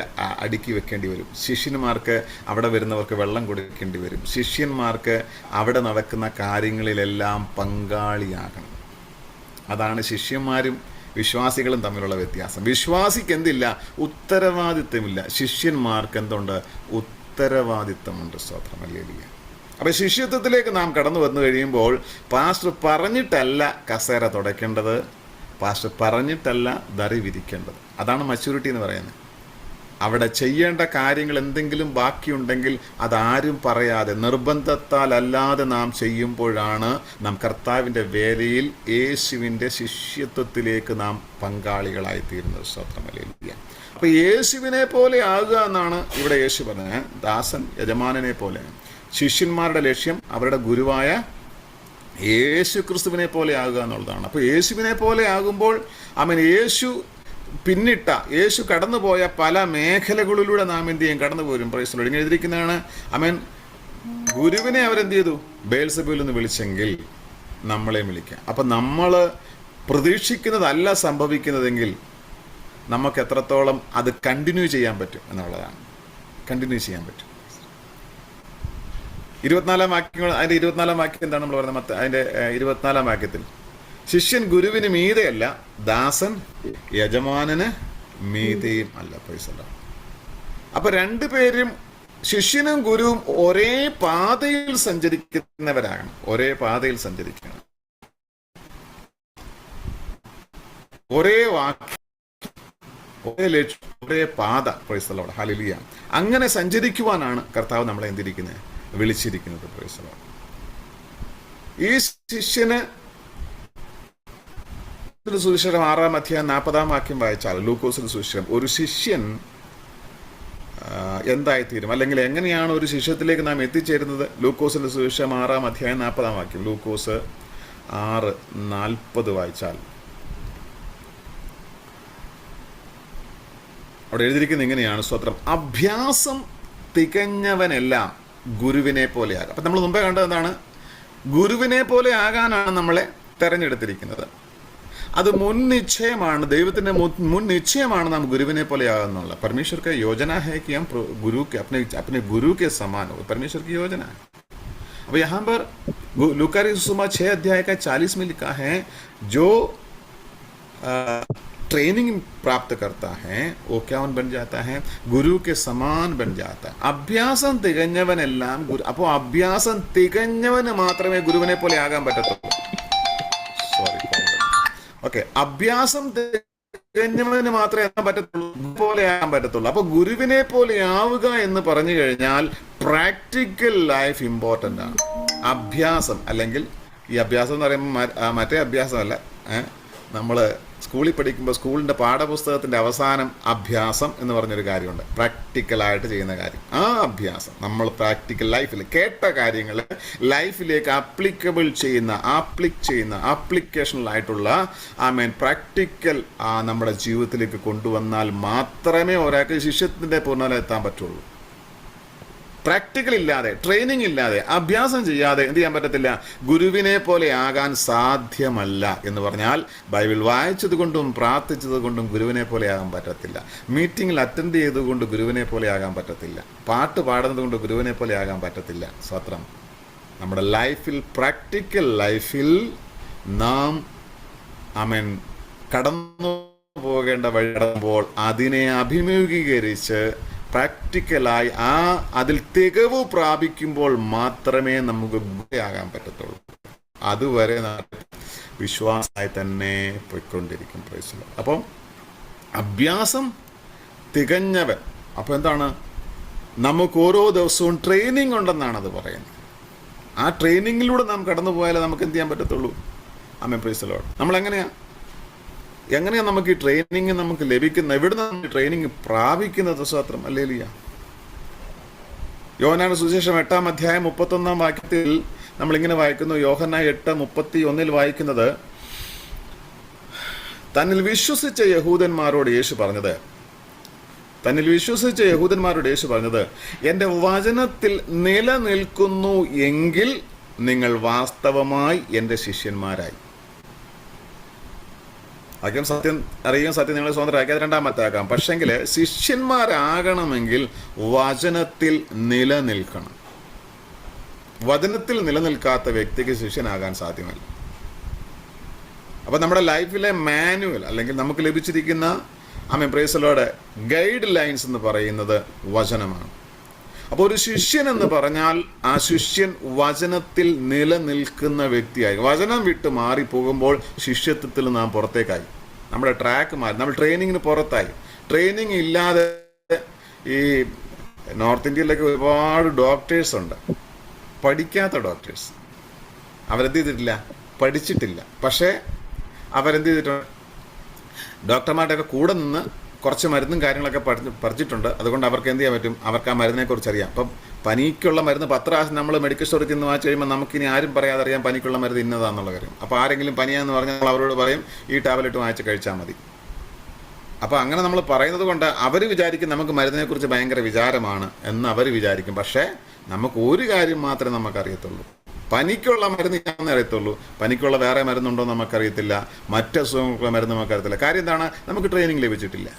അടുക്കി വെക്കേണ്ടി വരും. ശിഷ്യന്മാർക്ക് അവിടെ വരുന്നവർക്ക് വെള്ളം കൊടുക്കേണ്ടി വരും. ശിഷ്യന്മാർക്ക് അവിടെ നടക്കുന്ന കാര്യങ്ങളിലെല്ലാം പങ്കാളിയാകണം. അതാണ് ശിഷ്യന്മാരും വിശ്വാസികളും തമ്മിലുള്ള വ്യത്യാസം. വിശ്വാസിക്ക് എന്തില്ല? ഉത്തരവാദിത്വമില്ല. ശിഷ്യന്മാർക്ക് എന്തുണ്ട്? ഉത്തരവാദിത്വമുണ്ട്. സ്തോത്രം, ഹല്ലേലൂയ. അപ്പം ശിഷ്യത്വത്തിലേക്ക് നാം കടന്നു വന്നു കഴിയുമ്പോൾ പാസ്റ്റർ പറഞ്ഞിട്ടല്ല കസേര തുടയ്ക്കേണ്ടത്, പാസ്റ്റർ പറഞ്ഞിട്ടല്ല ദറി വിരിക്കേണ്ടത്. അതാണ് മച്യൂരിറ്റി എന്ന് പറയുന്നത്. അവിടെ ചെയ്യേണ്ട കാര്യങ്ങൾ എന്തെങ്കിലും ബാക്കിയുണ്ടെങ്കിൽ അതാരും പറയാതെ നിർബന്ധത്താൽ അല്ലാതെ നാം ചെയ്യുമ്പോഴാണ് നാം കർത്താവിൻ്റെ വേലയിൽ യേശുവിൻ്റെ ശിഷ്യത്വത്തിലേക്ക് നാം പങ്കാളികളായി തീരുന്നത്. സ്തോത്രം, ഹല്ലേലൂയ. അപ്പോൾ യേശുവിനെ പോലെ ആകുക എന്നാണ് ഇവിടെ യേശു പറഞ്ഞത്. ദാസൻ യജമാനനെ പോലെ. ശിഷ്യന്മാരുടെ ലക്ഷ്യം അവരുടെ ഗുരുവായ യേശു ക്രിസ്തുവിനെ പോലെ ആകുക എന്നുള്ളതാണ്. അപ്പോൾ യേശുവിനെ പോലെ ആകുമ്പോൾ യേശു പിന്നിട്ട, യേശു കടന്നുപോയ പല മേഖലകളിലൂടെ നാം എന്ത് ചെയ്യും? കടന്നു പോരും. Price the Lord. ഇങ്ങനെ എഴുതിയിരിക്കുന്നതാണ്. ഗുരുവിനെ അവരെന്ത് ചെയ്തു? ബെയൽസെബൂൽ എന്ന് വിളിച്ചെങ്കിൽ നമ്മളെ വിളിക്കാം. അപ്പം നമ്മൾ പ്രതീക്ഷിക്കുന്നതല്ല സംഭവിക്കുന്നതെങ്കിൽ നമുക്ക് എത്രത്തോളം അത് കണ്ടിന്യൂ ചെയ്യാൻ പറ്റും എന്നുള്ളതാണ്. കണ്ടിന്യൂ ചെയ്യാൻ പറ്റും. 24 വാക്യങ്ങൾ. അതിൻ്റെ 24 വാക്യം എന്താണ് നമ്മൾ പറയുന്നത്? അതിൻ്റെ 24 വാക്യത്തിൽ ശിഷ്യൻ ഗുരുവിന് മീതെയല്ല, ദാസൻ യജമാനന് മീതെയും അല്ല. പൈസല്ല. അപ്പൊ രണ്ടുപേരും, ശിഷ്യനും ഗുരുവും ഒരേ പാതയിൽ സഞ്ചരിക്കുന്നവരാകണം. ഒരേ പാതയിൽ സഞ്ചരിക്കണം. ഒരേ വാക്യം, ഒരേ ലക്ഷ്യം, ഒരേ പാത. Price the Lord, hallelujah. അങ്ങനെ സഞ്ചരിക്കുവാനാണ് കർത്താവ് നമ്മളെ എന്തിരിക്കുന്നത്? വിളിച്ചിരിക്കുന്നത്. Price the Lord. ഈ ശിഷ്യന് സുവിശേഷം 6-ാം അധ്യായം 40-ാം വാക്യം വായിച്ചാൽ, ലൂക്കോസിന്റെ സുവിശേഷം, ഒരു ശിഷ്യൻ എന്തായിത്തീരും, അല്ലെങ്കിൽ എങ്ങനെയാണ് ഒരു ശിഷ്യത്തിലേക്ക് നാം എത്തിച്ചേരുന്നത്? ലൂക്കോസിന്റെ സുവിശേഷം 6-ാം അധ്യായം 40-ാം വാക്യം, ലൂക്കോസ് 6:40 വായിച്ചാൽ അവിടെ എഴുതിയിരിക്കുന്നത് ഇങ്ങനെയാണ്. സ്തോത്രം, അഭ്യാസം തികഞ്ഞവനെല്ലാം ഗുരുവിനെ പോലെ ആകാം. അപ്പം നമ്മൾ മുമ്പേ കണ്ടത് എന്താണ്? ഗുരുവിനെ പോലെ ആകാനാണ് നമ്മളെ തെരഞ്ഞെടുത്തിരിക്കുന്നത്. അത് മുൻ നിശ്ചയമാണ്, ദൈവത്തിൻ്റെ മുൻ നിശ്ചയമാണ് നാം ഗുരുവിനെ പോലെ ആകുന്നുള്ള. परमेश्वर का योजना है कि हम गुरु के अपने गुरु के समान हो. परमेश्वर की योजना है. अब यहाँ पर लूका सुसमाचार 6 अध्याय का 40 में लिखा है, जो ट्रेनिंग प्राप्त करता है वो क्या बन जाता है? गुरु के समान बन जाता है. അഭ്യാസം തികഞ്ഞവനെല്ലാം ഗുരു. അപ്പോൾ അഭ്യാസം തികഞ്ഞവന് മാത്രമേ ഗുരുവിനെ പോലെ ആകാൻ പറ്റത്തുള്ളൂ. ഓക്കെ, അഭ്യാസം തികഞ്ഞവന് മാത്രമേ ആകാൻ പറ്റത്തുള്ളൂ, പോലെ ആകാൻ പറ്റത്തുള്ളൂ. അപ്പൊ ഗുരുവിനെ പോലെ ആവുക എന്ന് പറഞ്ഞു കഴിഞ്ഞാൽ പ്രാക്ടിക്കൽ ലൈഫ് ഇമ്പോർട്ടൻ്റ് ആണ്. അഭ്യാസം, അല്ലെങ്കിൽ ഈ അഭ്യാസം എന്ന് പറയുമ്പോൾ മറ്റേ അഭ്യാസമല്ല. നമ്മൾ സ്കൂളിൽ പഠിക്കുമ്പോൾ സ്കൂളിൻ്റെ പാഠപുസ്തകത്തിൻ്റെ അവസാനം അഭ്യാസം എന്ന് പറഞ്ഞൊരു കാര്യമുണ്ട്, പ്രാക്ടിക്കലായിട്ട് ചെയ്യുന്ന കാര്യം. ആ അഭ്യാസം നമ്മൾ പ്രാക്ടിക്കൽ ലൈഫിൽ കേട്ട കാര്യങ്ങൾ ലൈഫിലേക്ക് ആപ്ലിക്കേഷനിലായിട്ടുള്ള പ്രാക്ടിക്കൽ നമ്മുടെ ജീവിതത്തിലേക്ക് കൊണ്ടുവന്നാൽ മാത്രമേ ഒരാൾക്ക് ശിഷ്യത്തിൻ്റെ പൂർണ്ണത എത്താൻ പറ്റുള്ളൂ. പ്രാക്ടിക്കൽ ഇല്ലാതെ, ട്രെയിനിങ് ഇല്ലാതെ, അഭ്യാസം ചെയ്യാതെ എന്ത് ചെയ്യാൻ പറ്റത്തില്ല? ഗുരുവിനെ പോലെ ആകാൻ സാധ്യമല്ല. എന്ന് പറഞ്ഞാൽ ബൈബിൾ വായിച്ചത് കൊണ്ടും പ്രാർത്ഥിച്ചത് കൊണ്ടും ഗുരുവിനെ പോലെ ആകാൻ പറ്റത്തില്ല. മീറ്റിങ്ങിൽ അറ്റൻഡ് ചെയ്തുകൊണ്ട് ഗുരുവിനെ പോലെ ആകാൻ പറ്റത്തില്ല. പാട്ട് പാടുന്നത് കൊണ്ട് ഗുരുവിനെ പോലെ ആകാൻ പറ്റത്തില്ല. സ്വത്രം നമ്മുടെ ലൈഫിൽ, പ്രാക്ടിക്കൽ ലൈഫിൽ നാം കടന്നു പോകേണ്ട വഴി കടന്നുമ്പോൾ അതിനെ അഭിമുഖീകരിച്ച് പ്രാക്ടിക്കലായി അതിൽ തികവ് പ്രാപിക്കുമ്പോൾ മാത്രമേ നമുക്ക് ഗുരുവാകാൻ പറ്റത്തുള്ളൂ. അതുവരെ വിശ്വാസമായി തന്നെ പോയിക്കൊണ്ടിരിക്കും. പ്രൈസ്. അപ്പം അഭ്യാസം തികഞ്ഞവൻ. അപ്പോൾ എന്താണ്? നമുക്ക് ഓരോ ദിവസവും ട്രെയിനിങ് ഉണ്ടെന്നാണ് അത് പറയുന്നത്. ആ ട്രെയിനിങ്ങിലൂടെ നാം കടന്നു പോയാലേ നമുക്ക് എന്ത് ചെയ്യാൻ പറ്റത്തുള്ളൂ. ആമേൻ, പ്രൈസ് ദി ലോർഡ്. നമ്മളെങ്ങനെയാ എങ്ങനെയാണ് നമുക്ക് ഈ ട്രെയിനിങ് നമുക്ക് ലഭിക്കുന്നത്? എവിടുന്ന് നമുക്ക് ട്രെയിനിങ് പ്രാപിക്കുന്നത്? സ്വത്രം ഹല്ലേലൂയ. യോഹന്നാന്റെ സുവിശേഷം 8-ാം അധ്യായം 31-ാം വാക്യത്തിൽ നമ്മളിങ്ങനെ വായിക്കുന്നു. യോഹന്നാൻ 8:31 വായിക്കുന്നത്, തന്നിൽ വിശ്വസിച്ച യഹൂദന്മാരോട് യേശു പറഞ്ഞത്, എൻ്റെ വചനത്തിൽ നിലനിൽക്കുന്നു എങ്കിൽ നിങ്ങൾ വാസ്തവമായി എൻ്റെ ശിഷ്യന്മാരായി. ആദ്യം സത്യം അറിയുകയും സത്യം നിങ്ങളെ സ്വതന്ത്രമാക്കി, അത് രണ്ടാമത്തെ ആക്കാം. പക്ഷെങ്കിൽ ശിഷ്യന്മാരാകണമെങ്കിൽ വചനത്തിൽ നിലനിൽക്കണം. വചനത്തിൽ നിലനിൽക്കാത്ത വ്യക്തിക്ക് ശിഷ്യനാകാൻ സാധ്യമല്ല. അപ്പം നമ്മുടെ ലൈഫിലെ മാനുവൽ അല്ലെങ്കിൽ നമുക്ക് ലഭിച്ചിരിക്കുന്ന price the Lord guide lines എന്ന് പറയുന്നത് വചനമാണ്. അപ്പോൾ ഒരു ശിഷ്യൻ എന്ന് പറഞ്ഞാൽ ആ ശിഷ്യൻ വചനത്തിൽ നിലനിൽക്കുന്ന വ്യക്തിയായി. വചനം വിട്ട് മാറിപ്പോകുമ്പോൾ ശിഷ്യത്വത്തിൽ നാം പുറത്തേക്കായി, നമ്മുടെ ട്രാക്ക് മാറി, നമ്മൾ ട്രെയിനിങ്ങിന് പുറത്തായി. ട്രെയിനിങ് ഇല്ലാതെ ഈ നോർത്ത് ഇന്ത്യയിലൊക്കെ ഒരുപാട് ഡോക്ടേഴ്സ് ഉണ്ട്, പഠിക്കാത്ത ഡോക്ടേഴ്സ്. അവരെന്ത് ചെയ്തിട്ടില്ല? പഠിച്ചിട്ടില്ല. പക്ഷേ അവരെന്ത് ചെയ്തിട്ടുണ്ട്? ഡോക്ടർമാരുടെയൊക്കെ കൂടെ നിന്ന് കുറച്ച് മരുന്നും കാര്യങ്ങളൊക്കെ പഠിച്ചിട്ടുണ്ട്. അതുകൊണ്ട് അവർക്ക് എന്ത് ചെയ്യാൻ പറ്റും? അവർക്ക് ആ മരുന്നിനെക്കുറിച്ച് അറിയാം. അപ്പം പനിക്കുള്ള മരുന്ന് 10 പ്രാവശ്യം നമ്മൾ മെഡിക്കൽ സ്റ്റോറിൽ ചെന്ന് വാങ്ങിച്ച് കഴിയുമ്പോൾ നമുക്കിനി ആരും പറയാതെ അറിയാം പനിക്കുള്ള മരുന്ന് ഇന്നതാണെന്നുള്ള കാര്യം. അപ്പോൾ ആരെങ്കിലും പനിയാന്ന് പറഞ്ഞാൽ അവരോട് പറയും ഈ ടാബ്ലറ്റ് വാങ്ങിച്ച് കഴിച്ചാൽ മതി. അപ്പോൾ അങ്ങനെ നമ്മൾ പറയുന്നത് കൊണ്ട് അവർ വിചാരിക്കും നമുക്ക് മരുന്നിനെക്കുറിച്ച് ഭയങ്കര വിചാരമാണ് എന്ന് അവർ വിചാരിക്കും. പക്ഷേ നമുക്ക് ഒരു കാര്യം മാത്രമേ നമുക്കറിയത്തുള്ളൂ, പനിക്കുള്ള മരുന്ന് ഇല്ലാന്നേ അറിയത്തുള്ളൂ. പനിക്കുള്ള വേറെ മരുന്നുണ്ടോ നമുക്കറിയത്തില്ല, മറ്റസുഖങ്ങൾക്കുള്ള മരുന്ന് നമുക്കറിയത്തില്ല. കാര്യം എന്താണ്? നമുക്ക് ട്രെയിനിങ് ലഭിച്ചിട്ടില്ല.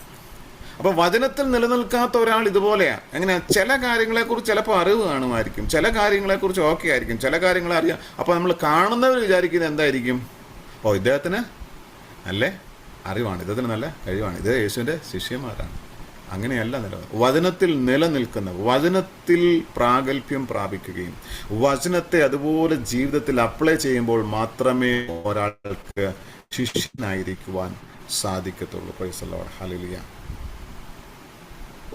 അപ്പോൾ വചനത്തിൽ നിലനിൽക്കാത്ത ഒരാൾ ഇതുപോലെയാണ്. എങ്ങനെ? ചില കാര്യങ്ങളെക്കുറിച്ച് ചിലപ്പോൾ അറിവ് കാണുമായിരിക്കും, ചില കാര്യങ്ങളെക്കുറിച്ച് ഓക്കെ ആയിരിക്കും, ചില കാര്യങ്ങൾ അറിയാം. അപ്പോൾ നമ്മൾ കാണുന്നവർ വിചാരിക്കുന്നത് എന്തായിരിക്കും? ഓ, ഇദ്ദേഹത്തിന് നല്ല അറിവാണ്, ഇദ്ദേഹത്തിന് നല്ല കഴിവാണ്, ഇത് യേശുവിൻ്റെ ശിഷ്യന്മാരാണ്. അങ്ങനെയല്ല വചനത്തിൽ നിലനിൽക്കുന്ന, വചനത്തിൽ പ്രാഗൽഭ്യം പ്രാപിക്കുകയും വചനത്തെ അതുപോലെ ജീവിതത്തിൽ അപ്ലൈ ചെയ്യുമ്പോൾ മാത്രമേ ഒരാൾക്ക് ശിഷ്യനായിരിക്കുവാൻ സാധിക്കത്തുള്ളൂ. Price the Lord. ഹല്ലേലൂയ.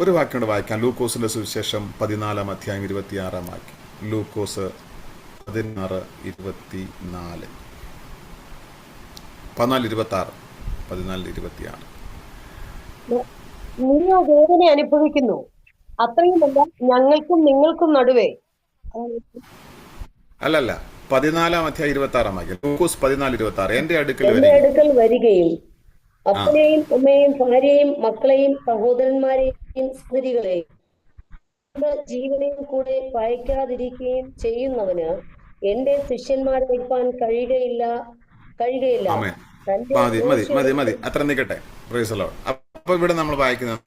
ഒരു വാക്യം കൊണ്ട് വായിക്കാം. ലൂക്കോസിന്റെ സുവിശേഷം 14-ാം അധ്യായം 26-ാം വാക്യം. ലൂക്കോസ് 16:24, 14:26, 14:26. നീയോ വേദന അനുഭവിക്കുന്നു, അത്രയുമല്ല ഞങ്ങൾക്കും നിങ്ങൾക്കും നടുവേ. അല്ലല്ല, 14-ാം അധ്യായം 26-ാം വാക്യം. ലൂക്കോസ് 14:26. എന്റെ അടുക്കൽ വരികയും അപ്പനെയും അമ്മയെയും ഭാര്യയെയും മക്കളെയും സഹോദരന്മാരെയും സഹോദരികളെയും ജീവനെയും കൂടെ പയക്കാതിരിക്കുകയും ചെയ്യുന്നവന് എന്റെ ശിഷ്യന്മാരായിരിക്കാൻ കഴിയുകയില്ല. മതി, അത്ര നിൽക്കട്ടെ. Price the Lord. അപ്പൊ ഇവിടെ നമ്മൾ വായിക്കുന്നത്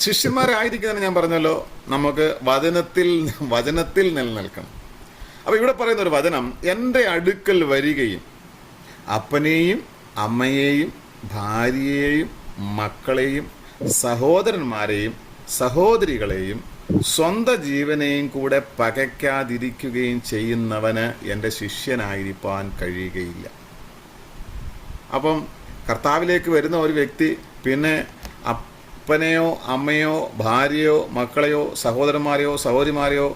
ശിഷ്യന്മാരായിരിക്കുന്നതിന് ഞാൻ പറഞ്ഞല്ലോ, നമുക്ക് വചനത്തിൽ നിലനിൽക്കണം. അപ്പൊ ഇവിടെ പറയുന്ന ഒരു വചനം, എൻ്റെ അടുക്കൽ വരികയും അപ്പനെയും അമ്മയെയും ഭാര്യയെയും മക്കളെയും സഹോദരന്മാരെയും സഹോദരികളെയും സ്വന്തം ജീവനെയും കൂടെ പകയ്ക്കാതിരിക്കുകയും ചെയ്യുന്നവന് എൻ്റെ ശിഷ്യനായിരിക്കാൻ കഴിയുകയില്ല. അപ്പം കർത്താവിലേക്ക് വരുന്ന ഒരു വ്യക്തി പിന്നെ അപ്പനെയോ അമ്മയോ ഭാര്യയോ മക്കളെയോ സഹോദരന്മാരെയോ സഹോദരിമാരെയോ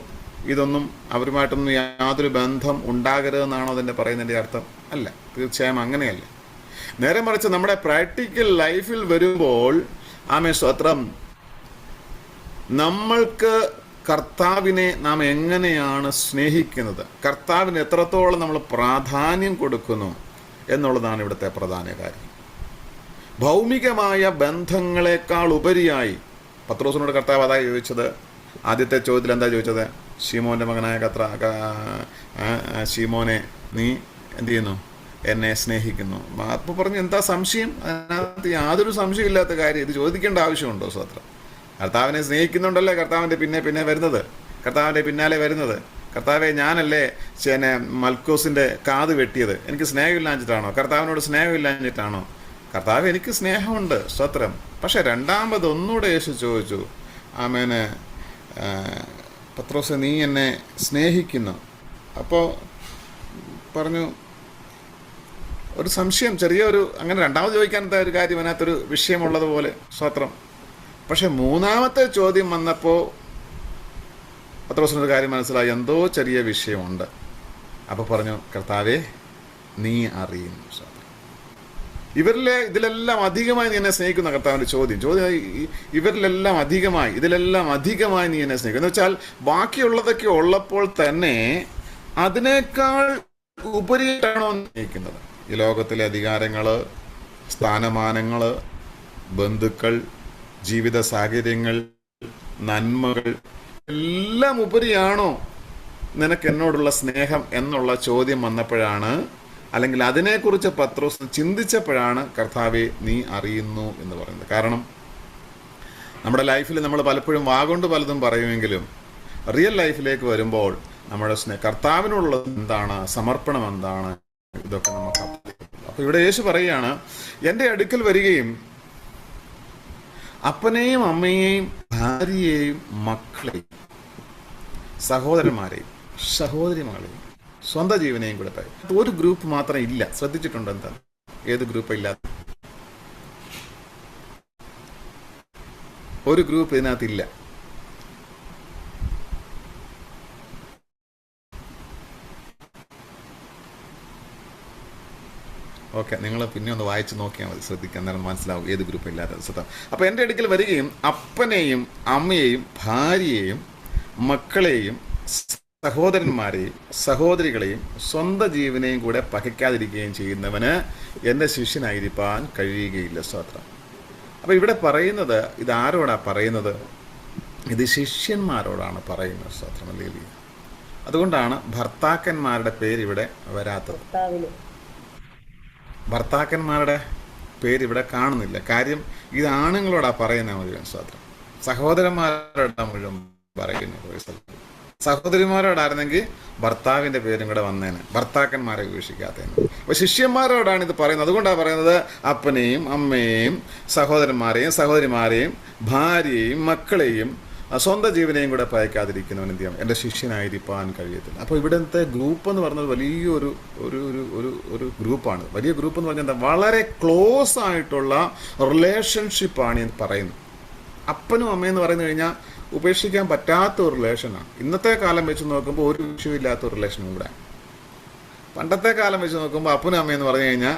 ഇതൊന്നും അവരുമായിട്ടൊന്നും യാതൊരു ബന്ധം ഉണ്ടാകരുതെന്നാണോ അതിൻ്റെ പറയുന്നതിൻ്റെ അർത്ഥം? അല്ല, തീർച്ചയായും അങ്ങനെയല്ല. നേരെ മറിച്ച് നമ്മുടെ പ്രാക്ടിക്കൽ ലൈഫിൽ വരുമ്പോൾ സ്വത്രം നമ്മൾക്ക് കർത്താവിനെ നാം എങ്ങനെയാണ് സ്നേഹിക്കുന്നത്, കർത്താവിന് എത്രത്തോളം നമ്മൾ പ്രാധാന്യം കൊടുക്കുന്നു എന്നുള്ളതാണ് ഇവിടുത്തെ പ്രധാന കാര്യം. ഭൗമികമായ ബന്ധങ്ങളെക്കാൾ ഉപരിയായി പത്രോസിനോട് കർത്താവ് അതായി ചോദിച്ചത്. ആദ്യത്തെ ചോദ്യത്തിൽ എന്താ ചോദിച്ചത്? ശീമോന്റെ മകനായ ശീമോനെ, നീ എന്ത് ചെയ്യുന്നു? എന്നെ സ്നേഹിക്കുന്നു. അപ്പോൾ പറഞ്ഞു, എന്താ സംശയം? അതിനകത്ത് യാതൊരു സംശയം ഇല്ലാത്ത കാര്യം, ഇത് ചോദിക്കേണ്ട ആവശ്യമുണ്ടോ? സ്വത്രം കർത്താവിനെ സ്നേഹിക്കുന്നുണ്ടല്ലേ കർത്താവിൻ്റെ പിന്നെ വരുന്നത്, കർത്താവിൻ്റെ പിന്നാലെ വരുന്നത്. കർത്താവെ, ഞാനല്ലേ മൽക്കോസിൻ്റെ കാത് വെട്ടിയത്, എനിക്ക് സ്നേഹമില്ലാഞ്ഞിട്ടാണോ? കർത്താവിനോട് സ്നേഹമില്ലാഞ്ഞിട്ടാണോ? കർത്താവ്, എനിക്ക് സ്നേഹമുണ്ട്, സ്വത്രം. പക്ഷെ രണ്ടാമത് ഒന്നുകൂടെ യേശു ചോദിച്ചു, പത്രോസ്, നീ എന്നെ സ്നേഹിക്കുന്നു? അപ്പോൾ പറഞ്ഞു, ഒരു സംശയം, ചെറിയൊരു അങ്ങനെ രണ്ടാമത് ചോദിക്കാൻ എന്താ ഒരു കാര്യം, അതിനകത്തൊരു വിഷയമുള്ളതുപോലെ, സ്വത്രം. പക്ഷെ മൂന്നാമത്തെ ചോദ്യം വന്നപ്പോൾ പത്രോസിനൊരു കാര്യം മനസ്സിലായി, എന്തോ ചെറിയ വിഷയമുണ്ട്. അപ്പോൾ പറഞ്ഞു, കർത്താവേ, നീ അറിയുന്നു. ഇതിലെല്ലാം അധികമായി നീ എന്നെ സ്നേഹിക്കുന്ന കർത്താവിൻ്റെ ചോദ്യം ഇവരിലെല്ലാം അധികമായി, ഇതിലെല്ലാം അധികമായി നീ എന്നെ സ്നേഹിക്കുന്നു എന്ന് വെച്ചാൽ ബാക്കിയുള്ളതൊക്കെ ഉള്ളപ്പോൾ തന്നെ അതിനേക്കാൾ ഉപരിയായിട്ടാണോ സ്നേഹിക്കുന്നത്? ഈ ലോകത്തിലെ അധികാരങ്ങള്, സ്ഥാനമാനങ്ങള്, ബന്ധുക്കൾ, ജീവിത സാഹചര്യങ്ങൾ, നന്മകൾ എല്ലാം ഉപരിയാണോ നിനക്ക് എന്നോടുള്ള സ്നേഹം എന്നുള്ള ചോദ്യം വന്നപ്പോഴാണ്, അല്ലെങ്കിൽ അതിനെക്കുറിച്ച് പത്രോസ് ചിന്തിച്ചപ്പോഴാണ് കർത്താവെ നീ അറിയുന്നു എന്ന് പറയുന്നത്. കാരണം നമ്മുടെ ലൈഫിൽ നമ്മൾ പലപ്പോഴും വാഗൊണ്ട് പലതും പറയുമെങ്കിലും റിയൽ ലൈഫിലേക്ക് വരുമ്പോൾ നമ്മുടെ കർത്താവിനുള്ള എന്താണ്, സമർപ്പണം എന്താണ്, ഇതൊക്കെ നമുക്ക് അപ്പോൾ ഇവിടെ യേശു പറയുകയാണ്, എൻ്റെ അടുക്കൽ വരികയും അപ്പനെയും അമ്മയെയും ഭാര്യയെയും മക്കളെയും സഹോദരന്മാരെയും സഹോദരിമാരെയും സ്വന്തം ജീവനെയും കൂടെ പറയും. ഒരു ഗ്രൂപ്പ് മാത്രം ഇല്ല, ശ്രദ്ധിച്ചിട്ടുണ്ടോ? എന്താ, ഏത് ഗ്രൂപ്പ് ഇല്ലാത്ത? ഒരു ഗ്രൂപ്പ് ഇതിനകത്തില്ല. ഓക്കെ, നിങ്ങൾ പിന്നെ ഒന്ന് വായിച്ച് നോക്കിയാൽ മതി, ശ്രദ്ധിക്കാൻ നേരം മനസ്സിലാവും ഏത് ഗ്രൂപ്പ് ഇല്ലാത്ത സത്യം. അപ്പോൾ എൻ്റെ അടുക്കൽ വരികയും അപ്പനെയും അമ്മയെയും ഭാര്യയെയും മക്കളെയും സഹോദരന്മാരെയും സഹോദരികളെയും സ്വന്തം ജീവനെയും കൂടെ പകയ്ക്കാതിരിക്കുകയും ചെയ്യുന്നവന് എൻ്റെ ശിഷ്യനായിരിക്കാൻ കഴിയുകയില്ല. സ്തോത്രം. അപ്പോൾ ഇവിടെ പറയുന്നത് ഇതാരോടാണ് പറയുന്നത്? ഇത് ശിഷ്യന്മാരോടാണ് പറയുന്നത്. സ്തോത്രം. അല്ലെങ്കിൽ അതുകൊണ്ടാണ് ഭർത്താക്കന്മാരുടെ പേര് ഇവിടെ വരാത്തത്. ഭർത്താക്കന്മാരുടെ പേര് ഇവിടെ കാണുന്നില്ല. കാര്യം ഇത് ആണുങ്ങളോടാ പറയുന്ന മുഴുവൻ. സ്തോത്രം. സഹോദരന്മാരോടാ മുഴുവൻ പറയുന്നു. സഹോദരിമാരോടായിരുന്നെങ്കിൽ ഭർത്താവിൻ്റെ പേരും കൂടെ വന്നേനെ, ഭർത്താക്കന്മാരെ ഉപേക്ഷിക്കാത്തതിന്. അപ്പോൾ ശിഷ്യന്മാരോടാണ് ഇത് പറയുന്നത്. അതുകൊണ്ടാണ് പറയുന്നത് അപ്പനെയും അമ്മയെയും സഹോദരന്മാരെയും സഹോദരിമാരെയും ഭാര്യയെയും മക്കളെയും സ്വന്തം ജീവനെയും കൂടെ പയക്കാതിരിക്കുന്നവൻ എന്ത് ചെയ്യാം? എൻ്റെ ശിഷ്യനായിരിക്കാൻ കഴിയത്തില്ല. അപ്പോൾ ഇവിടുത്തെ ഗ്രൂപ്പ് എന്ന് പറഞ്ഞത് വലിയൊരു ഒരു ഒരു ഒരു ഗ്രൂപ്പാണ്. വലിയ ഗ്രൂപ്പ് എന്ന് പറഞ്ഞാൽ എന്താ? വളരെ ക്ലോസ് ആയിട്ടുള്ള റിലേഷൻഷിപ്പാണ് പറയുന്നത്. അപ്പനും അമ്മയെന്ന് പറഞ്ഞു കഴിഞ്ഞാൽ ഉപേക്ഷിക്കാൻ പറ്റാത്ത ഒരു റിലേഷനാണ്. ഇന്നത്തെ കാലം വെച്ച് നോക്കുമ്പോൾ ഒരു വിഷയമില്ലാത്ത ഒരു റിലേഷനും കൂടെ. പണ്ടത്തെ കാലം വെച്ച് നോക്കുമ്പോൾ അപ്പനും അമ്മയെന്ന് പറഞ്ഞു കഴിഞ്ഞാൽ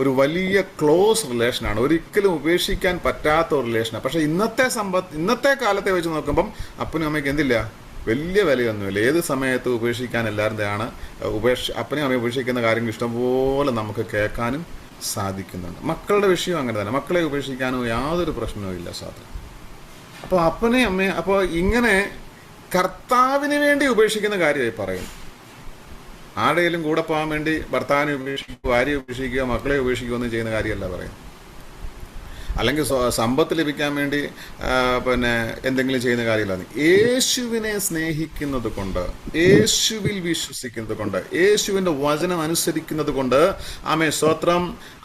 ഒരു വലിയ ക്ലോസ് റിലേഷനാണ്, ഒരിക്കലും ഉപേക്ഷിക്കാൻ പറ്റാത്ത ഒരു റിലേഷനാണ്. പക്ഷേ ഇന്നത്തെ കാലത്തെ വെച്ച് നോക്കുമ്പം അപ്പനും അമ്മയ്ക്ക് എന്തില്ല? വലിയ വിലയൊന്നുമില്ല. ഏത് സമയത്ത് ഉപേക്ഷിക്കാൻ എല്ലാവരുടെയാണ്. അപ്പനും അമ്മയെ ഉപേക്ഷിക്കുന്ന കാര്യങ്ങൾ ഇഷ്ടംപോലെ നമുക്ക് കേൾക്കാനും സാധിക്കുന്നുണ്ട്. മക്കളുടെ വിഷയം അങ്ങനെ തന്നെ. മക്കളെ ഉപേക്ഷിക്കാനോ യാതൊരു പ്രശ്നവും ഇല്ല. സാധാരണ അപ്പോൾ അപ്പനെയും അമ്മയും അപ്പോൾ ഇങ്ങനെ കർത്താവിന് വേണ്ടി ഉപേക്ഷിക്കുന്ന കാര്യമായി പറയും. ആരുടെയും കൂടെ പോകാൻ വേണ്ടി ഭർത്താവിനെ ഉപേക്ഷിക്കുക, ഭാര്യയെ ഉപേക്ഷിക്കുക, മക്കളെ ഉപേക്ഷിക്കുക ഒന്നും ചെയ്യുന്ന കാര്യമല്ല പറയും. അല്ലെങ്കിൽ സമ്പത്ത് ലഭിക്കാൻ വേണ്ടി എന്തെങ്കിലും ചെയ്യുന്ന കാര്യമില്ല. യേശുവിനെ സ്നേഹിക്കുന്നത് കൊണ്ട്, യേശുവിൽ വിശ്വസിക്കുന്നത് കൊണ്ട്, യേശുവിൻ്റെ വചനം അനുസരിക്കുന്നത് കൊണ്ട് ആമേൻ സ്തോത്രം,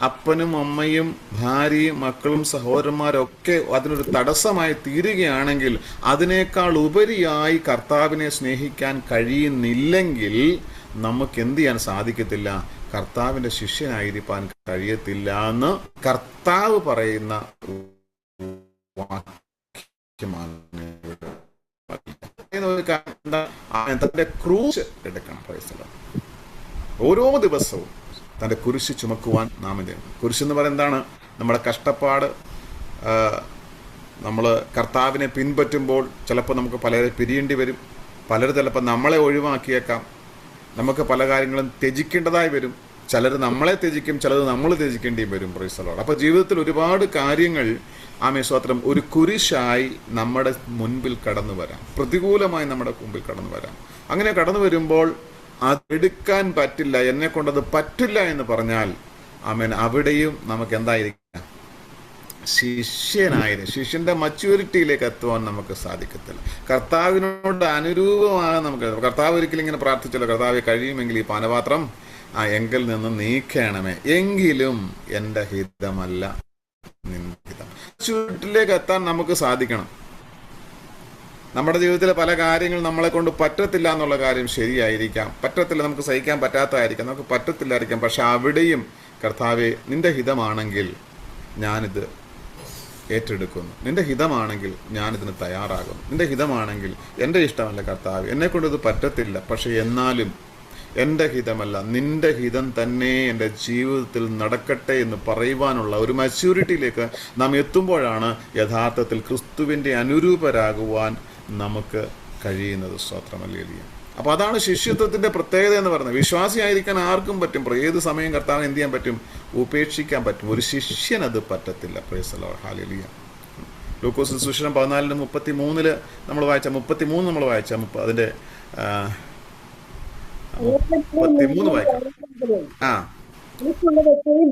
അപ്പനും അമ്മയും ഭാര്യയും മക്കളും സഹോദരന്മാരും ഒക്കെ അതിനൊരു തടസ്സമായി തീരുകയാണെങ്കിൽ, അതിനേക്കാൾ ഉപരിയായി കർത്താവിനെ സ്നേഹിക്കാൻ കഴിയുന്നില്ലെങ്കിൽ നമുക്ക് എന്ത് ചെയ്യാൻ സാധിക്കത്തില്ല? കർത്താവിൻ്റെ ശിഷ്യനായിരിക്കാൻ കഴിയത്തില്ല എന്ന് കർത്താവ് പറയുന്ന വാക്യമാണ്. തന്റെ ക്രൂശ് എടുക്കണം. ഓരോ ദിവസവും തന്റെ കുരിശ് ചുമക്കുവാൻ നാം എന്ത് ചെയ്യണം? കുരിശ് എന്ന് പറയുന്നത് എന്താണ്? നമ്മുടെ കഷ്ടപ്പാട്. നമ്മൾ കർത്താവിനെ പിൻപറ്റുമ്പോൾ ചിലപ്പോൾ നമുക്ക് പലരെ പിരിയേണ്ടി വരും. പലരും ചിലപ്പോൾ നമ്മളെ ഒഴിവാക്കിയേക്കാം. നമുക്ക് പല കാര്യങ്ങളും ത്യജിക്കേണ്ടതായി വരും. ചിലർ നമ്മളെ ത്യജിക്കും, ചിലർ നമ്മൾ ത്യജിക്കേണ്ടിയും വരും. Price the Lord. അപ്പോൾ ജീവിതത്തിൽ ഒരുപാട് കാര്യങ്ങൾ ആമേൻ സ്തോത്രം ഒരു കുരിശായി നമ്മുടെ മുൻപിൽ കടന്നു വരാം, പ്രതികൂലമായി നമ്മുടെ മുമ്പിൽ കടന്നു വരാം. അങ്ങനെ കടന്നു വരുമ്പോൾ അതെടുക്കാൻ പറ്റില്ല, എന്നെ കൊണ്ടത് പറ്റില്ല എന്ന് പറഞ്ഞാൽ ആമേൻ അവിടെയും നമുക്ക് എന്തായിരിക്കാം? ശിഷ്യന്റെ മച്യൂരിറ്റിയിലേക്ക് എത്തുവാൻ നമുക്ക് സാധിക്കത്തില്ല. കർത്താവിനോട് അനുരൂപമാണ് നമുക്ക്. കർത്താവ് ഒരിക്കലും ഇങ്ങനെ പ്രാർത്ഥിച്ചല്ലോ, കർത്താവ് കഴിയുമെങ്കിൽ ഈ പാനപാത്രം എങ്കിൽ നിന്ന് നീക്കണമേ, എങ്കിലും എൻ്റെ ഹിതമല്ല നിന്റെ ഹിതം. മച്യൂരിറ്റിയിലേക്ക് എത്താൻ നമുക്ക് സാധിക്കണം. നമ്മുടെ ജീവിതത്തിലെ പല കാര്യങ്ങൾ നമ്മളെ കൊണ്ട് പറ്റത്തില്ല എന്നുള്ള കാര്യം ശരിയായിരിക്കാം, പറ്റത്തില്ല, നമുക്ക് സഹിക്കാൻ പറ്റാത്തതായിരിക്കാം, നമുക്ക് പറ്റത്തില്ലായിരിക്കാം. പക്ഷെ അവിടെയും കർത്താവെ നിന്റെ ഹിതമാണെങ്കിൽ ഞാനിത് ഏറ്റെടുക്കുന്നു, നിന്റെ ഹിതമാണെങ്കിൽ ഞാനിതിന് തയ്യാറാകുന്നു, നിന്റെ ഹിതമാണെങ്കിൽ എൻ്റെ ഇഷ്ടമല്ല കർത്താവ്, എന്നെക്കൊണ്ടിത് പറ്റത്തില്ല, പക്ഷെ എന്നാലും എൻ്റെ ഹിതമല്ല നിൻ്റെ ഹിതം തന്നെ എൻ്റെ ജീവിതത്തിൽ നടക്കട്ടെ എന്ന് പറയുവാനുള്ള ഒരു മച്യൂരിറ്റിയിലേക്ക് നാം എത്തുമ്പോഴാണ് യഥാർത്ഥത്തിൽ ക്രിസ്തുവിൻ്റെ അനുരൂപരാകുവാൻ നമുക്ക് കഴിയുന്നത്. സ്തോത്രമല്ലേലൂയ. അപ്പോൾ അതാണ് ശിഷ്യത്വത്തിൻ്റെ പ്രത്യേകത എന്ന് പറയുന്നത്. വിശ്വാസിയായിരിക്കാൻ ആർക്കും പറ്റും. ഏത് സമയം കർത്താവിന് എന്ത് ചെയ്യാൻ പറ്റും? ഉപേക്ഷിക്കാൻ പറ്റും. ഒരു ശിഷ്യനത് പറ്റത്തില്ല. Price the Lord. ഹല്ലേലൂയ. ലൂക്കോസ് സുവിശേഷം 14:33 നമ്മൾ വായിച്ച 33 നമ്മൾ വായിച്ച അതിൻ്റെ 33 വായിക്കാം. ആ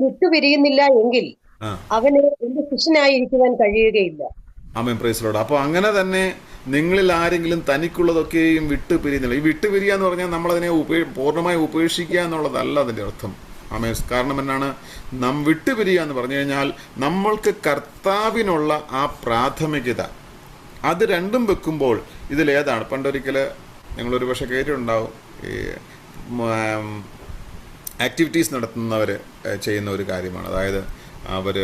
വിട്ടുപിരിയുന്നില്ല എങ്കിൽ അവന് എന്റെ ശിഷ്യനായിരിക്കുവാൻ കഴിയുകയില്ല. ആമേൻ. Praise the Lord. അപ്പോൾ അങ്ങനെ തന്നെ നിങ്ങളിൽ ആരെങ്കിലും തനിക്കുള്ളതൊക്കെയും വിട്ടുപിരിയുന്നില്ല. ഈ വിട്ടുപിരിയുക എന്ന് പറഞ്ഞാൽ നമ്മളതിനെ പൂർണ്ണമായി ഉപേക്ഷിക്കുക എന്നുള്ളതല്ല അതിൻ്റെ അർത്ഥം. ആമേൻ. കാരണം എന്നാണ്? നാം വിട്ടുപിരിയുക എന്ന് പറഞ്ഞു കഴിഞ്ഞാൽ നമ്മൾക്ക് കർത്താവിനുള്ള ആ പ്രാഥമികത അത് രണ്ടും വെക്കുമ്പോൾ ഇതിലേതാണ്? പണ്ടൊരിക്കൽ നിങ്ങളൊരു പക്ഷേ കേട്ടിട്ടുണ്ടാവും, ഈ ആക്ടിവിറ്റീസ് നടത്തുന്നവർ ചെയ്യുന്ന ഒരു കാര്യമാണ്. അതായത് അവർ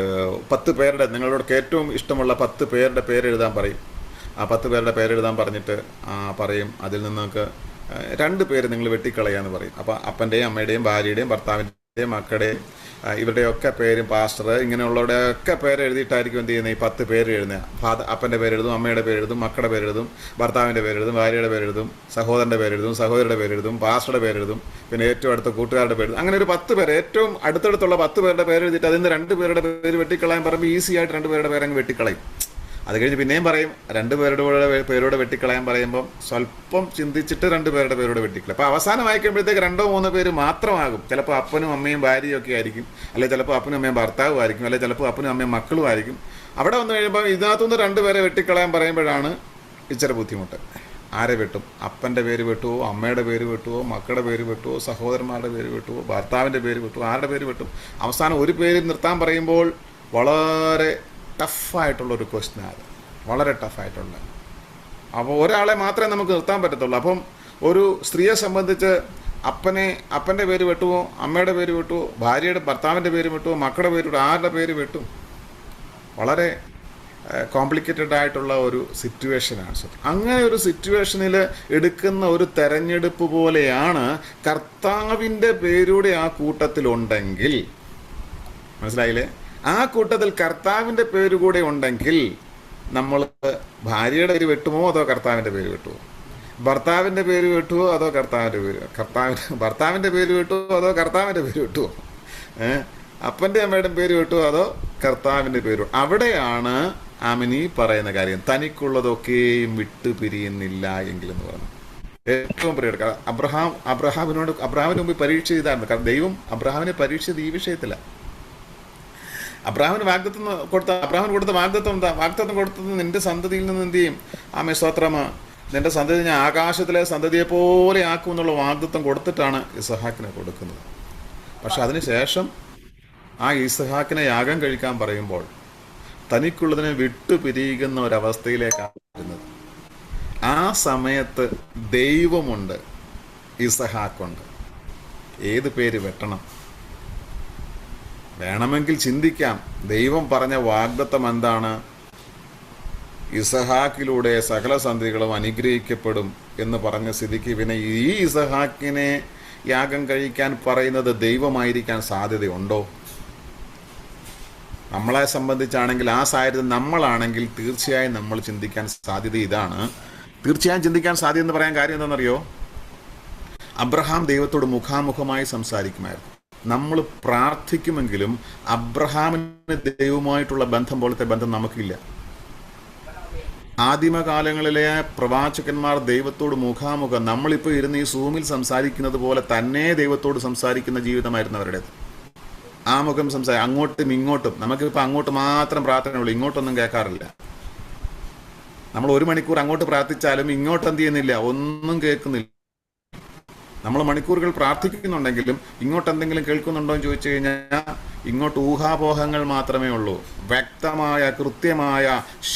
10 പേരുടെ, നിങ്ങളോട് ഏറ്റവും ഇഷ്ടമുള്ള 10 പേരുടെ പേരെഴുതാൻ പറയും. ആ 10 പേരുടെ പേരെഴുതാൻ പറഞ്ഞിട്ട് പറയും അതിൽ നിന്നൊക്കെ 2 പേര് നിങ്ങൾ വെട്ടിക്കളയാന്ന് പറയും. അപ്പോൾ അപ്പൻ്റെയും അമ്മയുടെയും ഭാര്യയുടെയും ഭർത്താവിൻ്റെയും മക്കളുടെയും ഇവരുടെയൊക്കെ പേരും പാസ്റ്റർ ഇങ്ങനെയുള്ളവരുടെയൊക്കെ പേര് എഴുതിയിട്ടായിരിക്കും എന്ത് ചെയ്യുന്നത്? ഈ 10 പേര് എഴുതുക. അപ്പൻ്റെ പേരെഴുതും, അമ്മയുടെ പേരെഴുതും, മക്കളുടെ പേരെഴുതും, ഭർത്താവിൻ്റെ പേരെഴുതും, ഭാര്യയുടെ പേരെഴുതും, സഹോദരൻ്റെ പേരെഴുതും, സഹോദരിയുടെ പേരെഴുതും, പാസ്റ്ററുടെ പേരെഴുതും, പിന്നെ ഏറ്റവും അടുത്ത കൂട്ടുകാരുടെ പേരെഴുതും. അങ്ങനെ ഒരു 10 പേര്, ഏറ്റവും അടുത്തടുത്തുള്ള 10 പേരുടെ പേരെഴുതിയിട്ട് അതിൽ നിന്ന് 2 പേരുടെ പേര് വെട്ടിക്കളയാൻ പറയുമ്പോൾ ഈസി ആയിട്ട് 2 പേരുടെ പേരങ്ങ് വെട്ടിക്കളയും. അത് കഴിഞ്ഞ് പിന്നെയും പറയും 2 പേരോട് വെട്ടിക്കളയാൻ പറയുമ്പം സ്വല്പം ചിന്തിച്ചിട്ട് 2 പേരുടെ പേരോട് വെട്ടിക്കളയും. അപ്പോൾ അവസാനം വായിക്കുമ്പോഴത്തേക്ക് 2-3 പേര് മാത്രമാകും. ചിലപ്പോൾ അപ്പനും അമ്മയും ഭാര്യയും ഒക്കെ ആയിരിക്കും, അല്ലെങ്കിൽ ചിലപ്പോൾ അപ്പനും അമ്മയും ഭർത്താവും ആയിരിക്കും, അല്ലെങ്കിൽ ചിലപ്പോൾ അപ്പനും അമ്മയും മക്കളും ആയിരിക്കും. അവിടെ വന്നു കഴിയുമ്പോൾ ഇതിനകത്തുനിന്ന് 2 പേരെ വെട്ടിക്കളയാൻ പറയുമ്പോഴാണ് ഇച്ചിരി ബുദ്ധിമുട്ട്. ആരെ വെട്ടും? അപ്പൻ്റെ പേര് വെട്ടുമോ, അമ്മയുടെ പേര് വെട്ടുമോ, മക്കളുടെ പേര് വെട്ടുമോ, സഹോദരന്മാരുടെ പേര് വെട്ടുമോ, ഭർത്താവിൻ്റെ പേര് വെട്ടുമോ, ആരുടെ പേര് വെട്ടും? അവസാനം ഒരു പേര് നിർത്താൻ പറയുമ്പോൾ വളരെ ടഫായിട്ടുള്ളൊരു ക്വസ്റ്റ്യനാണ്. വളരെ ടഫായിട്ടുള്ള. അപ്പോൾ ഒരാളെ മാത്രമേ നമുക്ക് നിർത്താൻ പറ്റത്തുള്ളൂ. അപ്പം ഒരു സ്ത്രീയെ സംബന്ധിച്ച് അപ്പൻ്റെ പേര് വെട്ടുമോ, അമ്മയുടെ പേര് വെട്ടുമോ, ഭർത്താവിൻ്റെ പേര് വെട്ടുമോ, മക്കളുടെ പേര് വെട്ടുമോ, ആരുടെ പേര് വെട്ടും? വളരെ കോംപ്ലിക്കേറ്റഡ് ആയിട്ടുള്ള ഒരു സിറ്റുവേഷനാണ്. അങ്ങനെ ഒരു സിറ്റുവേഷനിൽ എടുക്കുന്ന ഒരു തെരഞ്ഞെടുപ്പ് പോലെയാണ് കർത്താവിൻ്റെ പേരൂടെ ആ കൂട്ടത്തിലുണ്ടെങ്കിൽ, മനസ്സിലായില്ലേ? ആ കൂട്ടത്തിൽ കർത്താവിൻ്റെ പേര് കൂടെ ഉണ്ടെങ്കിൽ നമ്മൾ ഭാര്യയുടെ പേര് വെട്ടുമോ അതോ കർത്താവിൻ്റെ പേര് വെട്ടുമോ? ഭർത്താവിൻ്റെ പേര് വെട്ടുമോ അതോ ഭർത്താവിൻ്റെ പേര് വെട്ടുമോ അതോ കർത്താവിൻ്റെ പേര് വെട്ടുമോ? അപ്പൻ്റെ അമ്മയുടെ പേര് വെട്ടുമോ അതോ കർത്താവിൻ്റെ പേര്? അവിടെയാണ് ആമിനി പറയുന്ന കാര്യം, തനിക്കുള്ളതൊക്കെയും വിട്ടു പിരിയുന്നില്ല എങ്കിലെന്ന് പറഞ്ഞു. ഏറ്റവും പ്രിയ അബ്രഹാമിന് മുമ്പ് പരീക്ഷ ചെയ്തായിരുന്നു. കാരണം ദൈവം അബ്രഹാമിനെ പരീക്ഷിച്ചത് ഈ വിഷയത്തിലാണ്. അബ്രഹാമിന് കൊടുത്ത വാഗ്ദത്തം എന്താ? വാഗ്ദത്തം കൊടുത്തത് നിന്റെ സന്തതിയിൽ നിന്ന് എന്ത് ചെയ്യും? ആമേ സ്തോത്രം, നിന്റെ സന്തതി ഞാൻ ആകാശത്തിലെ സന്തതിയെ പോലെ ആക്കും എന്നുള്ള വാഗ്ദത്തം കൊടുത്തിട്ടാണ് ഇസഹാക്കിനെ കൊടുക്കുന്നത്. പക്ഷെ അതിനുശേഷം ആ ഇസഹാക്കിനെ യാഗം കഴിക്കാൻ പറയുമ്പോൾ തനിക്കുള്ളതിനെ വിട്ടുപിരിയുന്ന ഒരവസ്ഥയിലേക്കാണ് വരുന്നത്. ആ സമയത്ത് ദൈവമുണ്ട്, ഇസഹാക്കുണ്ട്. ഏത് പേര് വെട്ടണം? വേണമെങ്കിൽ ചിന്തിക്കാം. ദൈവം പറഞ്ഞ വാഗ്ദത്തം എന്താണ്? ഇസഹാക്കിലൂടെ സകല സന്തതികളും അനുഗ്രഹിക്കപ്പെടും എന്ന് പറഞ്ഞ സ്ഥിതിക്ക് പിന്നെ ഈ ഇസഹാക്കിനെ യാഗം കഴിക്കാൻ പറയുന്നത് ദൈവമായിരിക്കാൻ സാധ്യതയുണ്ടോ? നമ്മളെ സംബന്ധിച്ചാണെങ്കിൽ ആ സാഹചര്യം നമ്മളാണെങ്കിൽ തീർച്ചയായും നമ്മൾ ചിന്തിക്കാൻ സാധ്യത ഇതാണ്. തീർച്ചയായും ചിന്തിക്കാൻ സാധ്യത എന്ന് പറയാൻ കാര്യം എന്താണെന്നറിയോ? അബ്രഹാം ദൈവത്തോട് മുഖാമുഖമായി സംസാരിക്കുമായിരുന്നു. നമ്മൾ പ്രാർത്ഥിക്കുമെങ്കിലും അബ്രഹാമിന് ദൈവവുമായിട്ടുള്ള ബന്ധം പോലത്തെ ബന്ധം നമുക്കില്ല. ആദിമകാലങ്ങളിലെ പ്രവാചകന്മാർ ദൈവത്തോട് മുഖാമുഖം, നമ്മളിപ്പോൾ ഇരുന്ന് ഈ സൂമിൽ സംസാരിക്കുന്നത് പോലെ തന്നെ ദൈവത്തോട് സംസാരിക്കുന്ന ജീവിതമായിരുന്നു അവരുടേത്. ആ മുഖം അങ്ങോട്ടും ഇങ്ങോട്ടും. നമുക്കിപ്പോൾ അങ്ങോട്ട് മാത്രം പ്രാർത്ഥനയുള്ളൂ, ഇങ്ങോട്ടൊന്നും കേൾക്കാറില്ല. നമ്മൾ 1 മണിക്കൂർ അങ്ങോട്ട് പ്രാർത്ഥിച്ചാലും ഇങ്ങോട്ട് എന്ത് ചെയ്യുന്നില്ല, ഒന്നും കേൾക്കുന്നില്ല. നമ്മൾ മണിക്കൂറുകൾ പ്രാർത്ഥിക്കുന്നുണ്ടെങ്കിലും ഇങ്ങോട്ട് എന്തെങ്കിലും കേൾക്കുന്നുണ്ടോ എന്ന് ചോദിച്ചു കഴിഞ്ഞാൽ ഇങ്ങോട്ട് ഊഹാപോഹങ്ങൾ മാത്രമേ ഉള്ളൂ. വ്യക്തമായ കൃത്യമായ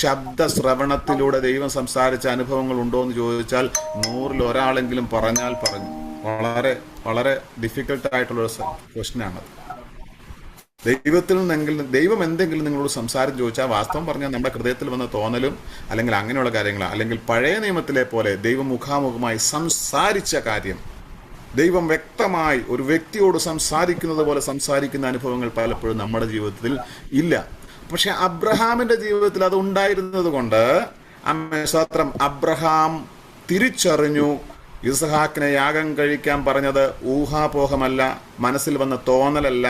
ശബ്ദ ശ്രവണത്തിലൂടെ ദൈവം സംസാരിച്ച അനുഭവങ്ങൾ ഉണ്ടോ എന്ന് ചോദിച്ചാൽ 100-ൽ ഒരാളെങ്കിലും പറഞ്ഞു. വളരെ വളരെ ഡിഫിക്കൽട്ടായിട്ടുള്ളൊരു ക്വസ്റ്റ്യനാണത്. ദൈവം എന്തെങ്കിലും നിങ്ങളോട് സംസാരം ചോദിച്ചാൽ വാസ്തവം പറഞ്ഞാൽ നമ്മുടെ ഹൃദയത്തിൽ വന്ന തോന്നലും അല്ലെങ്കിൽ അങ്ങനെയുള്ള കാര്യങ്ങളാണ്. അല്ലെങ്കിൽ പഴയ നിയമത്തിലെ പോലെ ദൈവം മുഖാമുഖമായി സംസാരിച്ച കാര്യം ദൈവം വ്യക്തമായി ഒരു വ്യക്തിയോട് സംസാരിക്കുന്നത് പോലെ സംസാരിക്കുന്ന അനുഭവങ്ങൾ പലപ്പോഴും നമ്മുടെ ജീവിതത്തിൽ ഇല്ല. പക്ഷെ അബ്രഹാമിന്റെ ജീവിതത്തിൽ അത് ഉണ്ടായിരുന്നത് കൊണ്ട് സ്തോത്രം, അബ്രഹാം തിരിച്ചറിഞ്ഞു ഇസ്ഹാക്കിനെ യാഗം കഴിക്കാൻ പറഞ്ഞത് ഊഹാപോഹമല്ല, മനസ്സിൽ വന്ന തോന്നലല്ല,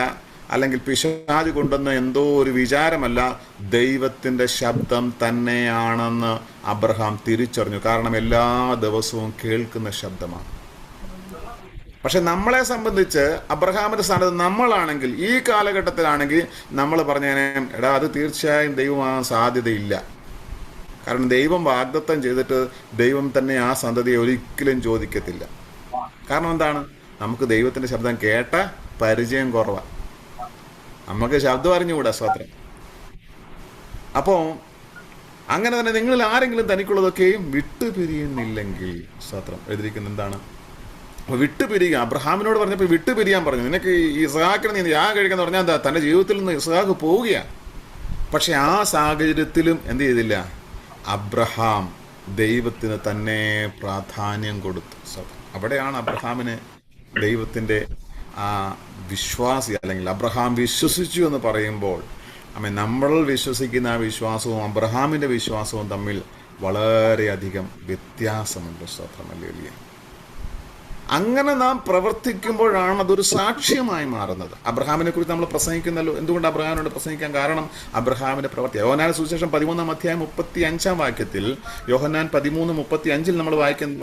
അല്ലെങ്കിൽ പിശാച് കൊണ്ടുവന്ന എന്തോ ഒരു വിചാരമല്ല, ദൈവത്തിൻ്റെ ശബ്ദം തന്നെയാണെന്ന് അബ്രഹാം തിരിച്ചറിഞ്ഞു. കാരണം എല്ലാ ദിവസവും കേൾക്കുന്ന ശബ്ദമാണ്. പക്ഷെ നമ്മളെ സംബന്ധിച്ച് അബ്രഹാമിന്റെ സ്ഥാനത്ത് നമ്മളാണെങ്കിൽ, ഈ കാലഘട്ടത്തിലാണെങ്കിൽ നമ്മൾ പറഞ്ഞേനെ, എടാ അത് തീർച്ചയായും ദൈവമാകാൻ സാധ്യതയില്ല. കാരണം ദൈവം വാഗ്ദത്തം ചെയ്തിട്ട് ദൈവം തന്നെ ആ സന്തതിയെ ഒരിക്കലും ചോദിക്കത്തില്ല. കാരണം എന്താണ്? നമുക്ക് ദൈവത്തിൻ്റെ ശബ്ദം കേട്ട പരിചയം കുറവാണ്, നമുക്ക് ശബ്ദം അറിഞ്ഞുകൂടാ. സ്തോത്രം. അപ്പോൾ അങ്ങനെ തന്നെ നിങ്ങളിൽ ആരെങ്കിലും തനിക്കുള്ളതൊക്കെയും വിട്ടുപിരിയുന്നില്ലെങ്കിൽ, സ്തോത്രം, എഴുതിയിരിക്കുന്ന എന്താണ്? അപ്പോൾ വിട്ടുപിരിയുക. അബ്രഹാമിനോട് പറഞ്ഞപ്പോൾ വിട്ടുപിരിയാൻ പറഞ്ഞു. നിനക്ക് ഈ ഇസ്ഹാക്കിനെ നീ യാഗം കഴിക്കാന്ന് പറഞ്ഞാൽ എന്താ? തൻ്റെ ജീവിതത്തിൽ നിന്ന് ഇസ്ഹാക്ക് പോവുകയാണ്. പക്ഷെ ആ സാഹചര്യത്തിലും എന്ത് ചെയ്തില്ല? അബ്രഹാം ദൈവത്തിന് തന്നെ പ്രാധാന്യം കൊടുത്തു. അവിടെയാണ് അബ്രഹാമിന് ദൈവത്തിൻ്റെ ആ വിശ്വാസി, അല്ലെങ്കിൽ അബ്രഹാം വിശ്വസിച്ചു എന്ന് പറയുമ്പോൾ നമ്മൾ വിശ്വസിക്കുന്ന ആ വിശ്വാസവും അബ്രഹാമിൻ്റെ വിശ്വാസവും തമ്മിൽ വളരെയധികം വ്യത്യാസമുണ്ട്. സ്തോത്രമല്ലേലിയ. അങ്ങനെ നാം പ്രവർത്തിക്കുമ്പോഴാണ് അതൊരു സാക്ഷ്യമായി മാറുന്നത്. അബ്രഹാമിനെ കുറിച്ച് നമ്മൾ പ്രസംഗിക്കുന്നല്ലോ. എന്തുകൊണ്ട് അബ്രഹാമിനോട് പ്രസംഗിക്കാൻ? കാരണം അബ്രഹാമിന്റെ പ്രവൃത്തി. യോഹന്നാൻ സുവിശേഷം 13-ാം അധ്യായം 35-ാം വാക്യത്തിൽ, യോഹന്നാൻ 13:35 നമ്മൾ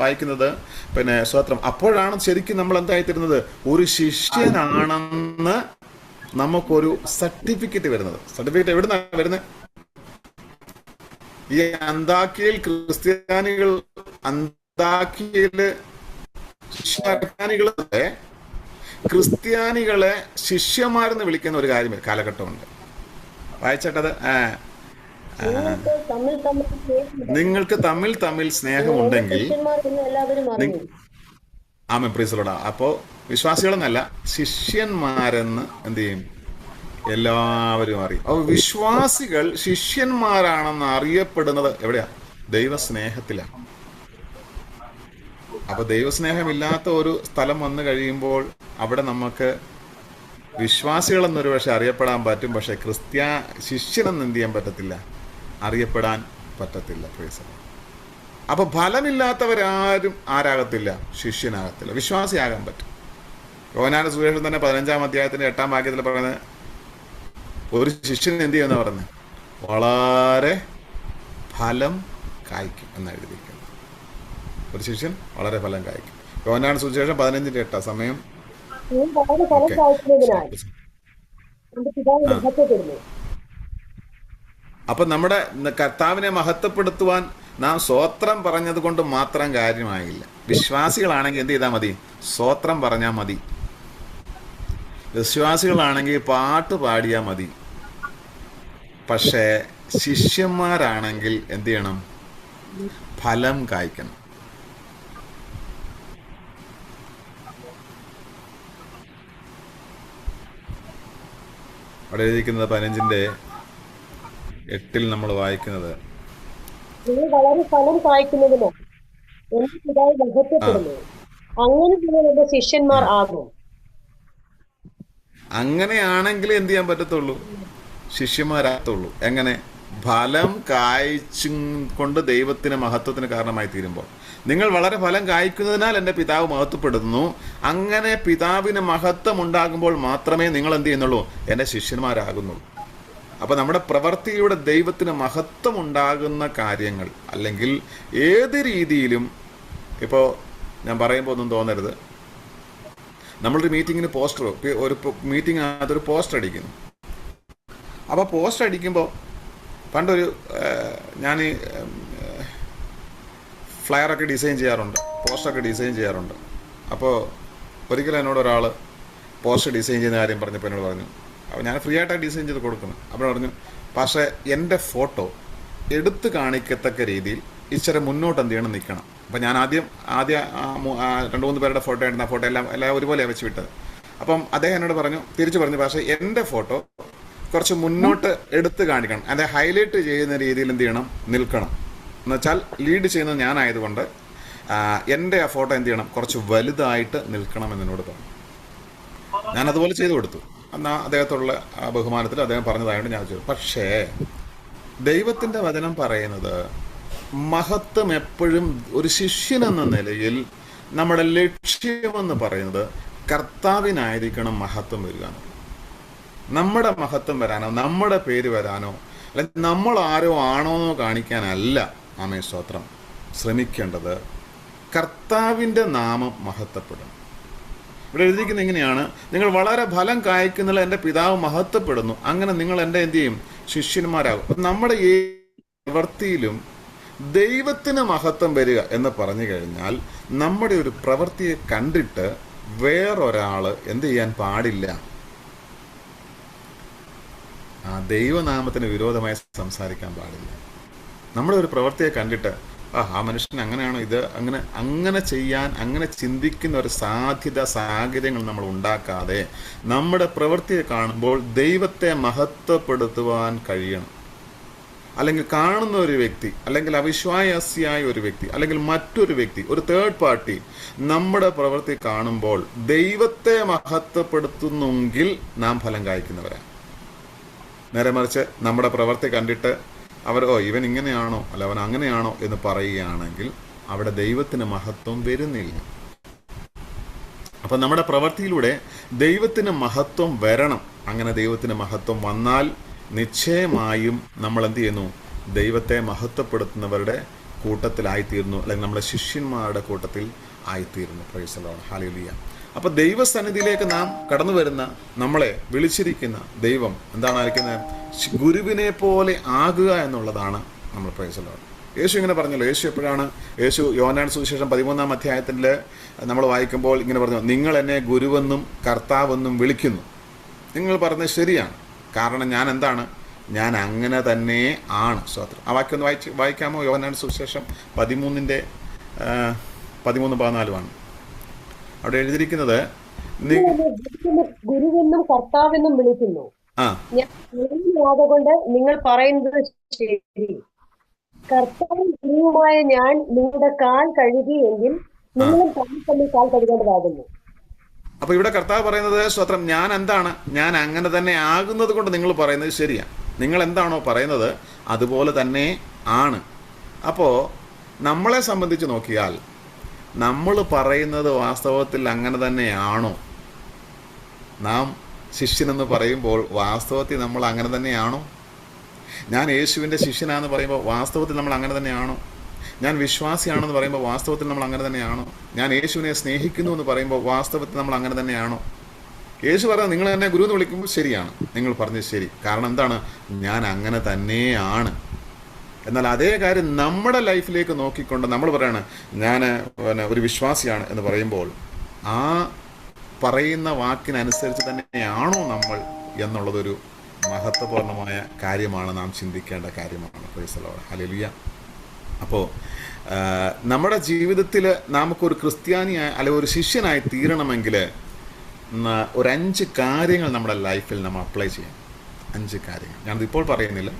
വായിക്കുന്നത് സ്തോത്രം, അപ്പോഴാണ് ശരിക്കും നമ്മൾ എന്തായിത്തീരുന്നത്? ഒരു ശിഷ്യനാണെന്ന് നമുക്കൊരു സർട്ടിഫിക്കറ്റ് വരുന്നത്. സർട്ടിഫിക്കറ്റ് എവിടുന്നാണ് വരുന്നത്? ഈ അന്താക്കിയയിൽ ക്രിസ്ത്യാനികൾ, അന്താക്കിയയില് ക്രിസ്ത്യാനികളെ ശിഷ്യന്മാരെന്ന് വിളിക്കുന്ന ഒരു കാര്യം കാലഘട്ടമുണ്ട്. വായിച്ചിട്ടത്, നിങ്ങൾക്ക് തമ്മിൽ തമ്മിൽ സ്നേഹമുണ്ടെങ്കിൽ ആമേൻ, പ്രൈസ് ദി ലോർഡ്. അപ്പോൾ വിശ്വാസികളെന്നല്ല, ശിഷ്യന്മാരെന്ന് എന്ത് ചെയ്യും? എല്ലാവരും അറിയും. അപ്പോൾ വിശ്വാസികൾ ശിഷ്യന്മാരാണെന്ന് അറിയപ്പെടുന്നത് എവിടെയാ? ദൈവസ്നേഹത്തിലാണ്. അപ്പോൾ ദൈവസ്നേഹമില്ലാത്ത ഒരു സ്ഥലം വന്നു കഴിയുമ്പോൾ അവിടെ നമുക്ക് വിശ്വാസികളെന്നൊരു പക്ഷെ അറിയപ്പെടാൻ പറ്റും, പക്ഷെ ശിഷ്യനെന്ന് എന്ത് ചെയ്യാൻ പറ്റത്തില്ല? അറിയപ്പെടാൻ പറ്റത്തില്ല. പ്രൈസ്. അപ്പോൾ ഫലമില്ലാത്തവരാരും ആരാകത്തില്ല? ശിഷ്യനാകത്തില്ല. വിശ്വാസിയാകാൻ പറ്റും. യോഹന്നാന്റെ സുവിശേഷം തന്നെ 15-ാം അധ്യായത്തിന്റെ 8-ാം വാക്യത്തിൽ പറയുന്നത്, ഒരു ശിഷ്യൻ എന്ത് ചെയ്യുമെന്ന് പറഞ്ഞ് വളരെ ഫലം കായ്ക്കും എന്ന് എഴുതിയിരിക്കുന്നു. ഒരു ശിഷ്യൻ വളരെ ഫലം കായ്ക്കും. യോഹന്നാന്റെ സുവിശേഷം 15-8 സമയം. അപ്പൊ നമ്മുടെ കർത്താവിനെ മഹത്വപ്പെടുത്തുവാൻ നാം സ്വോത്രം പറഞ്ഞത് കൊണ്ട് മാത്രം കാര്യമായില്ല. വിശ്വാസികളാണെങ്കിൽ എന്ത് ചെയ്താൽ മതി? സ്വോത്രം പറഞ്ഞാൽ മതി. വിശ്വാസികളാണെങ്കിൽ പാട്ട് പാടിയാൽ മതി. പക്ഷേ ശിഷ്യന്മാരാണെങ്കിൽ എന്ത് ചെയ്യണം? ഫലം കായ്ക്കണം. അവിടെ എഴുതിയിരിക്കുന്നത് 15-8 നമ്മൾ വായിക്കുന്നത്, വളരെ ഫലം കായ്ക്കുന്നതിന് എന്റെ പിതാവ് മഹത്വപ്പെടുന്നു, അങ്ങനെ നിങ്ങൾ എന്റെ ശിഷ്യന്മാർ ആകും. അങ്ങനെയാണെങ്കിൽ എന്ത് ചെയ്യാൻ പറ്റത്തുള്ളൂ? ശിഷ്യന്മാരാകത്തുള്ളൂ. എങ്ങനെ? ഫലം കായ്ച്ചും കൊണ്ട് ദൈവത്തിന് മഹത്വത്തിന് കാരണമായി തീരുമ്പോൾ. നിങ്ങൾ വളരെ ഫലം കായ്ക്കുന്നതിനാൽ എൻ്റെ പിതാവ് മഹത്വപ്പെടുന്നു. അങ്ങനെ പിതാവിന് മഹത്വം ഉണ്ടാകുമ്പോൾ മാത്രമേ നിങ്ങൾ എന്ത് ചെയ്യുന്നുള്ളൂ? എൻ്റെ ശിഷ്യന്മാരാകുന്നുള്ളൂ. അപ്പോൾ നമ്മുടെ പ്രവൃത്തിയുടെ ദൈവത്തിന് മഹത്വം ഉണ്ടാകുന്ന കാര്യങ്ങൾ, അല്ലെങ്കിൽ ഏത് രീതിയിലും, ഇപ്പോൾ ഞാൻ പറയുമ്പോൾ ഒന്നും തോന്നരുത്, നമ്മളൊരു മീറ്റിങ്ങിന് ഒരു മീറ്റിംഗ് അതൊരു പോസ്റ്റർ അടിക്കുന്നു. അപ്പോൾ പോസ്റ്റർ അടിക്കുമ്പോൾ പണ്ടൊരു ഞാൻ ഫ്ലയറൊക്കെ ഡിസൈൻ ചെയ്യാറുണ്ട്, പോസ്റ്ററൊക്കെ ഡിസൈൻ ചെയ്യാറുണ്ട്. അപ്പോൾ ഒരിക്കലും എന്നോട് ഒരാൾ പോസ്റ്റർ ഡിസൈൻ ചെയ്യുന്ന കാര്യം പറഞ്ഞപ്പോൾ എന്നോട് പറഞ്ഞു, അപ്പോൾ ഞാൻ ഫ്രീ ആയിട്ടാണ് ഡിസൈൻ ചെയ്ത് കൊടുക്കുന്നത്. അപ്പോൾ പറഞ്ഞു, പക്ഷേ എൻ്റെ ഫോട്ടോ എടുത്ത് കാണിക്കത്തക്ക രീതിയിൽ ഇച്ചിരി മുന്നോട്ട് എന്ത് ചെയ്യണം? നിൽക്കണം. അപ്പം ഞാൻ ആദ്യം 2-3 പേരുടെ ഫോട്ടോ ആയിരുന്നു. ആ ഫോട്ടോ എല്ലാം ഒരുപോലെയാണ് വെച്ച് വിട്ടത്. അപ്പം അദ്ദേഹം എന്നോട് തിരിച്ചു പറഞ്ഞു, പക്ഷേ എൻ്റെ ഫോട്ടോ കുറച്ച് മുന്നോട്ട് എടുത്ത് കാണിക്കണം, അതിൻ്റെ ഹൈലൈറ്റ് ചെയ്യുന്ന രീതിയിൽ എന്ത് ചെയ്യണം? നിൽക്കണം. എന്നുവെച്ചാൽ ലീഡ് ചെയ്യുന്നത് ഞാനായതുകൊണ്ട് എൻ്റെ ആ ഫോട്ടോ എന്ത് ചെയ്യണം, കുറച്ച് വലുതായിട്ട് നിൽക്കണം എന്നോട് പറഞ്ഞു. ഞാൻ അതുപോലെ ചെയ്തു കൊടുത്തു. എന്നാൽ അദ്ദേഹത്തുള്ള ആ ബഹുമാനത്തിൽ അദ്ദേഹം പറഞ്ഞതായതുകൊണ്ട് ഞാൻ ചെയ്തു. പക്ഷേ ദൈവത്തിൻ്റെ വചനം പറയുന്നത് മഹത്വം എപ്പോഴും ഒരു ശിഷ്യനെന്ന നിലയിൽ നമ്മുടെ ലക്ഷ്യമെന്ന് പറയുന്നത് കർത്താവിനായിരിക്കണം മഹത്വം വരിക. നമ്മുടെ മഹത്വം വരാനോ നമ്മുടെ പേര് വരാനോ അല്ലെങ്കിൽ നമ്മൾ ആരോ ആണോന്നോ കാണിക്കാനല്ല ആമേൻ സ്തോത്രം ശ്രമിക്കേണ്ടത്. കർത്താവിൻ്റെ നാമം മഹത്വപ്പെടും. ഇവിടെ എഴുതിയിരിക്കുന്നത് എങ്ങനെയാണ്, നിങ്ങൾ വളരെ ഫലം കായ്ക്കുന്നുള്ള എൻ്റെ പിതാവ് മഹത്വപ്പെടുന്നു, അങ്ങനെ നിങ്ങൾ എൻ്റെ എന്ത് ചെയ്യും, ശിഷ്യന്മാരാകും. നമ്മുടെ ഈ പ്രവൃത്തിയിലും ദൈവത്തിന് മഹത്വം വരിക എന്ന് പറഞ്ഞു കഴിഞ്ഞാൽ നമ്മുടെ ഒരു പ്രവൃത്തിയെ കണ്ടിട്ട് വേറൊരാൾ എന്ത് ചെയ്യാൻ പാടില്ല, ആ ദൈവനാമത്തിന് വിരോധമായി സംസാരിക്കാൻ പാടില്ല. നമ്മുടെ ഒരു പ്രവൃത്തിയെ കണ്ടിട്ട് ആ മനുഷ്യൻ അങ്ങനെയാണോ, ഇത് അങ്ങനെ ചെയ്യാൻ, അങ്ങനെ ചിന്തിക്കുന്ന ഒരു സാഹചര്യങ്ങൾ നമ്മൾ ഉണ്ടാക്കാതെ നമ്മുടെ പ്രവൃത്തിയെ കാണുമ്പോൾ ദൈവത്തെ മഹത്വപ്പെടുത്തുവാൻ കഴിയണം. അല്ലെങ്കിൽ കാണുന്ന ഒരു വ്യക്തി, അല്ലെങ്കിൽ അവിശ്വാസിയായ ഒരു വ്യക്തി, അല്ലെങ്കിൽ മറ്റൊരു വ്യക്തി, ഒരു തേർഡ് പാർട്ടി നമ്മുടെ പ്രവൃത്തി കാണുമ്പോൾ ദൈവത്തെ മഹത്വപ്പെടുത്തുന്നെങ്കിൽ നാം ഫലം കായ്ക്കുന്നവരാണ്. നേരെ മറിച്ച് നമ്മുടെ പ്രവൃത്തി കണ്ടിട്ട് അവർ ഇവൻ ഇങ്ങനെയാണോ അല്ല അവൻ അങ്ങനെയാണോ എന്ന് പറയുകയാണെങ്കിൽ അവിടെ ദൈവത്തിന് മഹത്വം വരുന്നില്ല. അപ്പം നമ്മുടെ പ്രവൃത്തിയിലൂടെ ദൈവത്തിന് മഹത്വം വരണം. അങ്ങനെ ദൈവത്തിന് മഹത്വം വന്നാൽ നിശ്ചയമായും നമ്മൾ എന്ത് ചെയ്യുന്നു, ദൈവത്തെ മഹത്വപ്പെടുത്തുന്നവരുടെ കൂട്ടത്തിലായിത്തീരുന്നു, അല്ലെങ്കിൽ നമ്മുടെ ശിഷ്യന്മാരുടെ കൂട്ടത്തിൽ ആയിത്തീരുന്നു. Price the Lord, hallelujah. അപ്പോൾ ദൈവസന്നിധിയിലേക്ക് നാം കടന്നു വരുന്ന, നമ്മളെ വിളിച്ചിരിക്കുന്ന ദൈവം എന്താണ് ആയിരിക്കുന്നത്, ഗുരുവിനെ പോലെ ആകുക എന്നുള്ളതാണ് നമ്മൾ. Price the Lord. യേശു ഇങ്ങനെ പറഞ്ഞല്ലോ. യേശു യോഹന്നാൻ സുവിശേഷം 13-ാം അധ്യായത്തിൽ നമ്മൾ വായിക്കുമ്പോൾ ഇങ്ങനെ പറഞ്ഞു, നിങ്ങൾ എന്നെ ഗുരുവെന്നും കർത്താവെന്നും വിളിക്കുന്നു. നിങ്ങൾ പറഞ്ഞത് ശരിയാണ്. കാരണം ഞാൻ എന്താണ്, ഞാൻ അങ്ങനെ തന്നെ ആണ്. സ്തോത്രം. ആ വാക്യം ഒന്ന് വായിക്കാമോ? യോഹന്നാൻ സുവിശേഷം 13:14 അവിടെ എഴുതിയിരിക്കുന്നത്, ഗുരുവെന്നും കർത്താവെന്നും വിളിക്കുന്നു. കൊണ്ട് നിങ്ങൾ പറയുന്നത് ശരി. കർത്താവും ഗുരുവുമായ ഞാൻ നിങ്ങളുടെ കാൽ കഴുകി എങ്കിൽ നിങ്ങളും തമ്മിൽ കാൽ കഴുകേണ്ടതാകുന്നു. അപ്പൊ ഇവിടെ കർത്താവ് പറയുന്നത്, സ്തോത്രം, ഞാൻ എന്താണ്, ഞാൻ അങ്ങനെ തന്നെ ആകുന്നത് കൊണ്ട് നിങ്ങൾ പറയുന്നത് ശരിയാണ്. നിങ്ങൾ എന്താണോ പറയുന്നത് അതുപോലെ തന്നെ ആണ്. അപ്പോൾ നമ്മളെ സംബന്ധിച്ച് നോക്കിയാൽ നമ്മൾ പറയുന്നത് വാസ്തവത്തിൽ അങ്ങനെ തന്നെയാണോ? നാം ശിഷ്യനെന്ന് പറയുമ്പോൾ വാസ്തവത്തിൽ നമ്മൾ അങ്ങനെ തന്നെയാണോ? ഞാൻ യേശുവിൻ്റെ ശിഷ്യനാണെന്ന് പറയുമ്പോൾ വാസ്തവത്തിൽ നമ്മൾ അങ്ങനെ തന്നെയാണോ? ഞാൻ വിശ്വാസിയാണെന്ന് പറയുമ്പോൾ വാസ്തവത്തിൽ നമ്മൾ അങ്ങനെ തന്നെയാണോ? ഞാൻ യേശുവിനെ സ്നേഹിക്കുന്നു എന്ന് പറയുമ്പോൾ വാസ്തവത്തിൽ നമ്മൾ അങ്ങനെ തന്നെയാണോ? യേശു പറയുന്നത്, നിങ്ങൾ എന്നെ ഗുരു എന്ന് വിളിക്കുമ്പോൾ ശരിയാണ്, നിങ്ങൾ പറഞ്ഞത് ശരി. കാരണം എന്താണ്, ഞാൻ അങ്ങനെ തന്നെയാണ്. എന്നാൽ അതേ കാര്യം നമ്മുടെ ലൈഫിലേക്ക് നോക്കിക്കൊണ്ട് നമ്മൾ പറയാണ്, ഞാൻ ഒരു വിശ്വാസിയാണ് എന്ന് പറയുമ്പോൾ ആ പറയുന്ന വാക്കിനനുസരിച്ച് തന്നെയാണോ നമ്മൾ എന്നുള്ളതൊരു മഹത്വപൂർണമായ കാര്യമാണ്, നാം ചിന്തിക്കേണ്ട കാര്യമാണ്. Price the Lord, hallelujah. അപ്പോൾ നമ്മുടെ ജീവിതത്തിൽ നമുക്കൊരു ക്രിസ്ത്യാനിയായി അല്ലെങ്കിൽ ഒരു ശിഷ്യനായി തീരണമെങ്കിൽ ഒരു 5 കാര്യങ്ങൾ നമ്മുടെ ലൈഫിൽ നമ്മൾ അപ്ലൈ ചെയ്യാം. 5 കാര്യങ്ങൾ ഞാനതിപ്പോൾ പറയുന്നില്ല,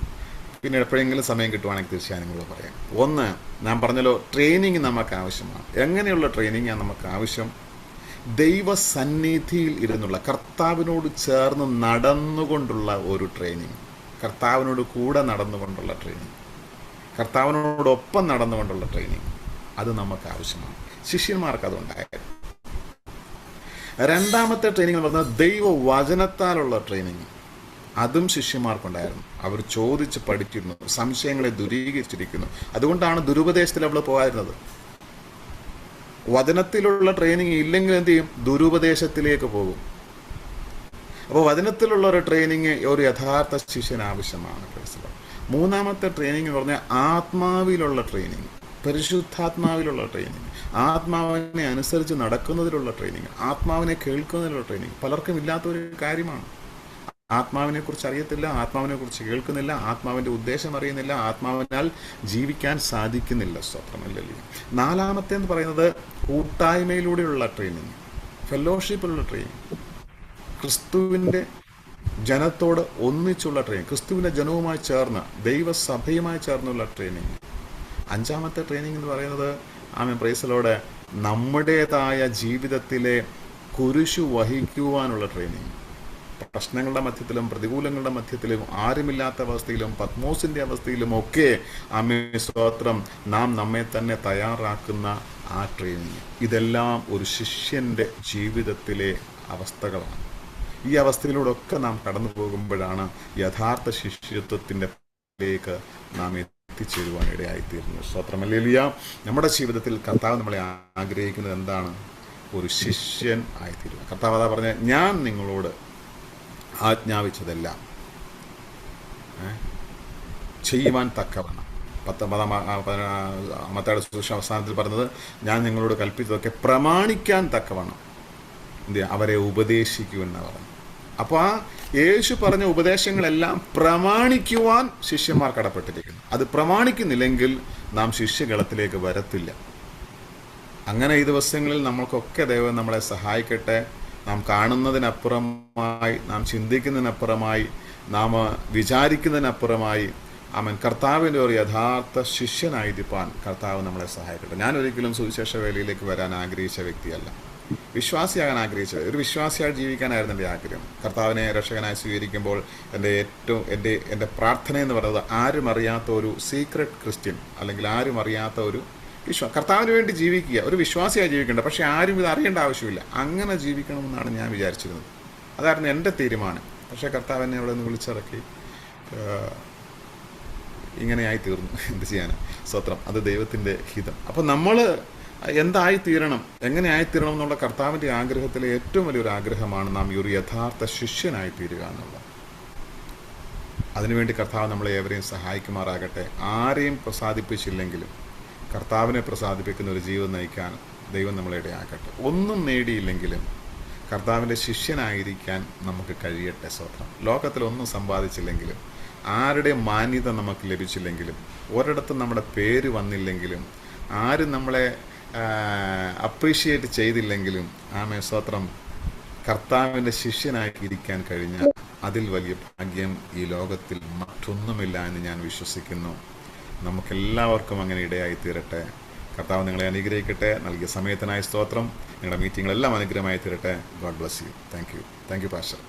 പിന്നെ എപ്പോഴെങ്കിലും സമയം കിട്ടുവാണെങ്കിൽ തീർച്ചയായും നിങ്ങൾ പറയാം. ഒന്ന്, ഞാൻ പറഞ്ഞല്ലോ, ട്രെയിനിങ് നമുക്ക് ആവശ്യമാണ്. എങ്ങനെയുള്ള ട്രെയിനിങ്ങാണ് നമുക്ക് ആവശ്യം? ദൈവസന്നിധിയിൽ ഇരുന്നുള്ള, കർത്താവിനോട് ചേർന്ന് നടന്നുകൊണ്ടുള്ള ഒരു ട്രെയിനിങ്, കർത്താവിനോട് കൂടെ നടന്നുകൊണ്ടുള്ള ട്രെയിനിങ്, കർത്താവിനോടൊപ്പം നടന്നുകൊണ്ടുള്ള ട്രെയിനിങ്, അത് നമുക്ക് ആവശ്യമാണ്. ശിഷ്യന്മാർക്ക് അതുണ്ടായിരുന്നു. രണ്ടാമത്തെ ട്രെയിനിങ് എന്ന് പറഞ്ഞാൽ ദൈവവചനത്താലുള്ള ട്രെയിനിങ്, അതും ശിഷ്യന്മാർക്കുണ്ടായിരുന്നു. അവർ ചോദിച്ച് പഠിക്കുന്നു, സംശയങ്ങളെ ദൂരീകരിച്ചിരിക്കുന്നു. അതുകൊണ്ടാണ് ദുരുപദേശത്തിൽ അവൾ പോകാതിരുന്നത്. വചനത്തിലുള്ള ട്രെയിനിങ് ഇല്ലെങ്കിൽ എന്ത് ചെയ്യും, ദുരുപദേശത്തിലേക്ക് പോകും. അപ്പോൾ വചനത്തിലുള്ള ഒരു ട്രെയിനിങ് ഒരു യഥാർത്ഥ ശിഷ്യന് ആവശ്യമാണ്. മൂന്നാമത്തെ ട്രെയിനിങ് എന്ന് പറഞ്ഞാൽ ആത്മാവിലുള്ള ട്രെയിനിങ്, പരിശുദ്ധാത്മാവിലുള്ള ട്രെയിനിങ്, ആത്മാവിനെ അനുസരിച്ച് നടക്കുന്നതിലുള്ള ട്രെയിനിങ്, ആത്മാവിനെ കേൾക്കുന്നതിലുള്ള ട്രെയിനിങ്. പലർക്കും ഇല്ലാത്തൊരു കാര്യമാണ്. ആത്മാവിനെക്കുറിച്ച് അറിയത്തില്ല, ആത്മാവിനെക്കുറിച്ച് കേൾക്കുന്നില്ല, ആത്മാവിൻ്റെ ഉദ്ദേശം അറിയുന്നില്ല, ആത്മാവിനാൽ ജീവിക്കാൻ സാധിക്കുന്നില്ല. സ്തോത്രമല്ലല്ലോ. നാലാമത്തെ എന്ന് പറയുന്നത് കൂട്ടായ്മയിലൂടെയുള്ള ട്രെയിനിങ്, ഫെലോഷിപ്പിലുള്ള ട്രെയിനിങ്, ക്രിസ്തുവിൻ്റെ ജനത്തോട് ഒന്നിച്ചുള്ള ട്രെയിനിങ്, ക്രിസ്തുവിൻ്റെ ജനവുമായി ചേർന്ന് ദൈവസഭയുമായി ചേർന്നുള്ള ട്രെയിനിങ്. അഞ്ചാമത്തെ ട്രെയിനിങ് എന്ന് പറയുന്നത് ആമേൻ, പ്രൈസലോടെ, നമ്മുടേതായ ജീവിതത്തിലെ കുരിശു വഹിക്കുവാനുള്ള ട്രെയിനിങ്. പ്രശ്നങ്ങളുടെ മധ്യത്തിലും പ്രതികൂലങ്ങളുടെ മധ്യത്തിലും ആരുമില്ലാത്ത അവസ്ഥയിലും പത്മോസിൻ്റെ അവസ്ഥയിലും ഒക്കെ ആമേൻ സ്തോത്രം നാം നമ്മെ തന്നെ തയ്യാറാക്കുന്ന ആ ട്രെയിനിങ്, ഇതെല്ലാം ഒരു ശിഷ്യൻ്റെ ജീവിതത്തിലെ അവസ്ഥകളാണ്. ഈ അവസ്ഥയിലൂടെ ഒക്കെ നാം കടന്നു പോകുമ്പോഴാണ് യഥാർത്ഥ ശിഷ്യത്വത്തിൻ്റെ ലേക്ക് നാം എത്തിച്ചേരുവാൻ ഇടയായിത്തീരുന്നത്. സ്തോത്രം, ഹല്ലേലൂയ. നമ്മുടെ ജീവിതത്തിൽ കർത്താവ് നമ്മളെ ആഗ്രഹിക്കുന്നത് എന്താണ്? ഒരു ശിഷ്യൻ ആയിത്തീരുക. കർത്താവ് അതാ പറഞ്ഞ, ഞാൻ നിങ്ങളോട് ആജ്ഞാപിച്ചതെല്ലാം ചെയ്യുവാൻ തക്കവണ്ണം. മത്തായിയുടെ സുവിശേഷം അവസാനത്തിൽ പറഞ്ഞത്, ഞാൻ നിങ്ങളോട് കൽപ്പിച്ചതൊക്കെ പ്രമാണിക്കാൻ തക്കവണ്ണം അവരെ ഉപദേശിക്കുമെന്നാണ് പറഞ്ഞു. അപ്പോൾ ആ യേശു പറഞ്ഞ ഉപദേശങ്ങളെല്ലാം പ്രമാണിക്കുവാൻ ശിഷ്യന്മാർ കടപ്പെട്ടിരിക്കുന്നു. അത് പ്രമാണിക്കുന്നില്ലെങ്കിൽ നാം ശിഷ്യഗണത്തിലേക്ക് വരത്തില്ല. അങ്ങനെ ഈ ദിവസങ്ങളിൽ നമ്മൾക്കൊക്കെ ദൈവം നമ്മളെ സഹായിക്കട്ടെ. നാം കാണുന്നതിനപ്പുറമായി, നാം ചിന്തിക്കുന്നതിനപ്പുറമായി, നാം വിചാരിക്കുന്നതിനപ്പുറമായി ആമേൻ കർത്താവിൻ്റെ ഒരു യഥാർത്ഥ ശിഷ്യനായിരിക്കാൻ കർത്താവ് നമ്മളെ സഹായിക്കട്ടെ. ഞാനൊരിക്കലും സുവിശേഷ വേലയിലേക്ക് വരാൻ ആഗ്രഹിച്ച വ്യക്തിയല്ല, വിശ്വാസിയാകാൻ ആഗ്രഹിച്ചത്. ഒരു വിശ്വാസിയായി ജീവിക്കാനായിരുന്നു എൻ്റെ ആഗ്രഹം. കർത്താവിനെ രക്ഷകനായി സ്വീകരിക്കുമ്പോൾ എൻ്റെ പ്രാർത്ഥന എന്ന് പറയുന്നത് ആരും അറിയാത്ത ഒരു സീക്രട്ട് ക്രിസ്ത്യൻ, അല്ലെങ്കിൽ ആരും അറിയാത്ത ഒരു കർത്താവിന് വേണ്ടി ജീവിക്കുക, ഒരു വിശ്വാസിയായി ജീവിക്കേണ്ട, പക്ഷേ ആരും ഇത് അറിയേണ്ട ആവശ്യമില്ല. അങ്ങനെ ജീവിക്കണമെന്നാണ് ഞാൻ വിചാരിച്ചിരുന്നത്. അതായിരുന്നു എൻ്റെ തീരുമാനം. പക്ഷേ കർത്താവ് എന്നെ അവിടെ നിന്ന് വിളിച്ചിറക്കി ഇങ്ങനെയായി തീർന്നു. എന്ത് ചെയ്യാൻ? സ്വത്രം, അത് ദൈവത്തിൻ്റെ ഹിതം. അപ്പോൾ നമ്മൾ എന്തായിത്തീരണം, എങ്ങനെ ആയിത്തീരണം എന്നുള്ള കർത്താവിൻ്റെ ആഗ്രഹത്തിലെ ഏറ്റവും വലിയൊരു ആഗ്രഹമാണ് നാം ഈ ഒരു യഥാർത്ഥ ശിഷ്യനായിത്തീരുക എന്നുള്ളത്. അതിനുവേണ്ടി കർത്താവ് നമ്മളെ ഏവരെയും സഹായിക്കുമാറാകട്ടെ. ആരെയും പ്രസാദിപ്പിച്ചില്ലെങ്കിലും കർത്താവിനെ പ്രസാദിപ്പിക്കുന്ന ഒരു ജീവിതം നയിക്കാൻ ദൈവം നമ്മളെ ഇടയാക്കട്ടെ. ഒന്നും നേടിയില്ലെങ്കിലും കർത്താവിൻ്റെ ശിഷ്യനായിരിക്കാൻ നമുക്ക് കഴിയട്ടെ. സ്വത്രം, ലോകത്തിലൊന്നും സമ്പാദിച്ചില്ലെങ്കിലും, ആരുടെ മാന്യത നമുക്ക് ലഭിച്ചില്ലെങ്കിലും, ഒരിടത്തും നമ്മുടെ പേര് വന്നില്ലെങ്കിലും, ആരും നമ്മളെ അപ്രീഷിയേറ്റ് ചെയ്തില്ലെങ്കിലും, ആമേൻ സ്തോത്രം, കർത്താവിൻ്റെ ശിഷ്യനായി ഇരിക്കാൻ കഴിഞ്ഞാൽ അതിൽ വലിയ ഭാഗ്യം ഈ ലോകത്തിൽ മറ്റൊന്നുമില്ല എന്ന് ഞാൻ വിശ്വസിക്കുന്നു. നമുക്കെല്ലാവർക്കും അങ്ങനെ ഇടയായി തീരട്ടെ. കർത്താവ് നിങ്ങളെ അനുഗ്രഹിക്കട്ടെ. നൽകിയ സമയത്തിനായി സ്തോത്രം. നിങ്ങളുടെ മീറ്റിങ്ങുകളെല്ലാം അനുഗ്രഹമായി തീരട്ടെ. God bless you. Thank you pastor.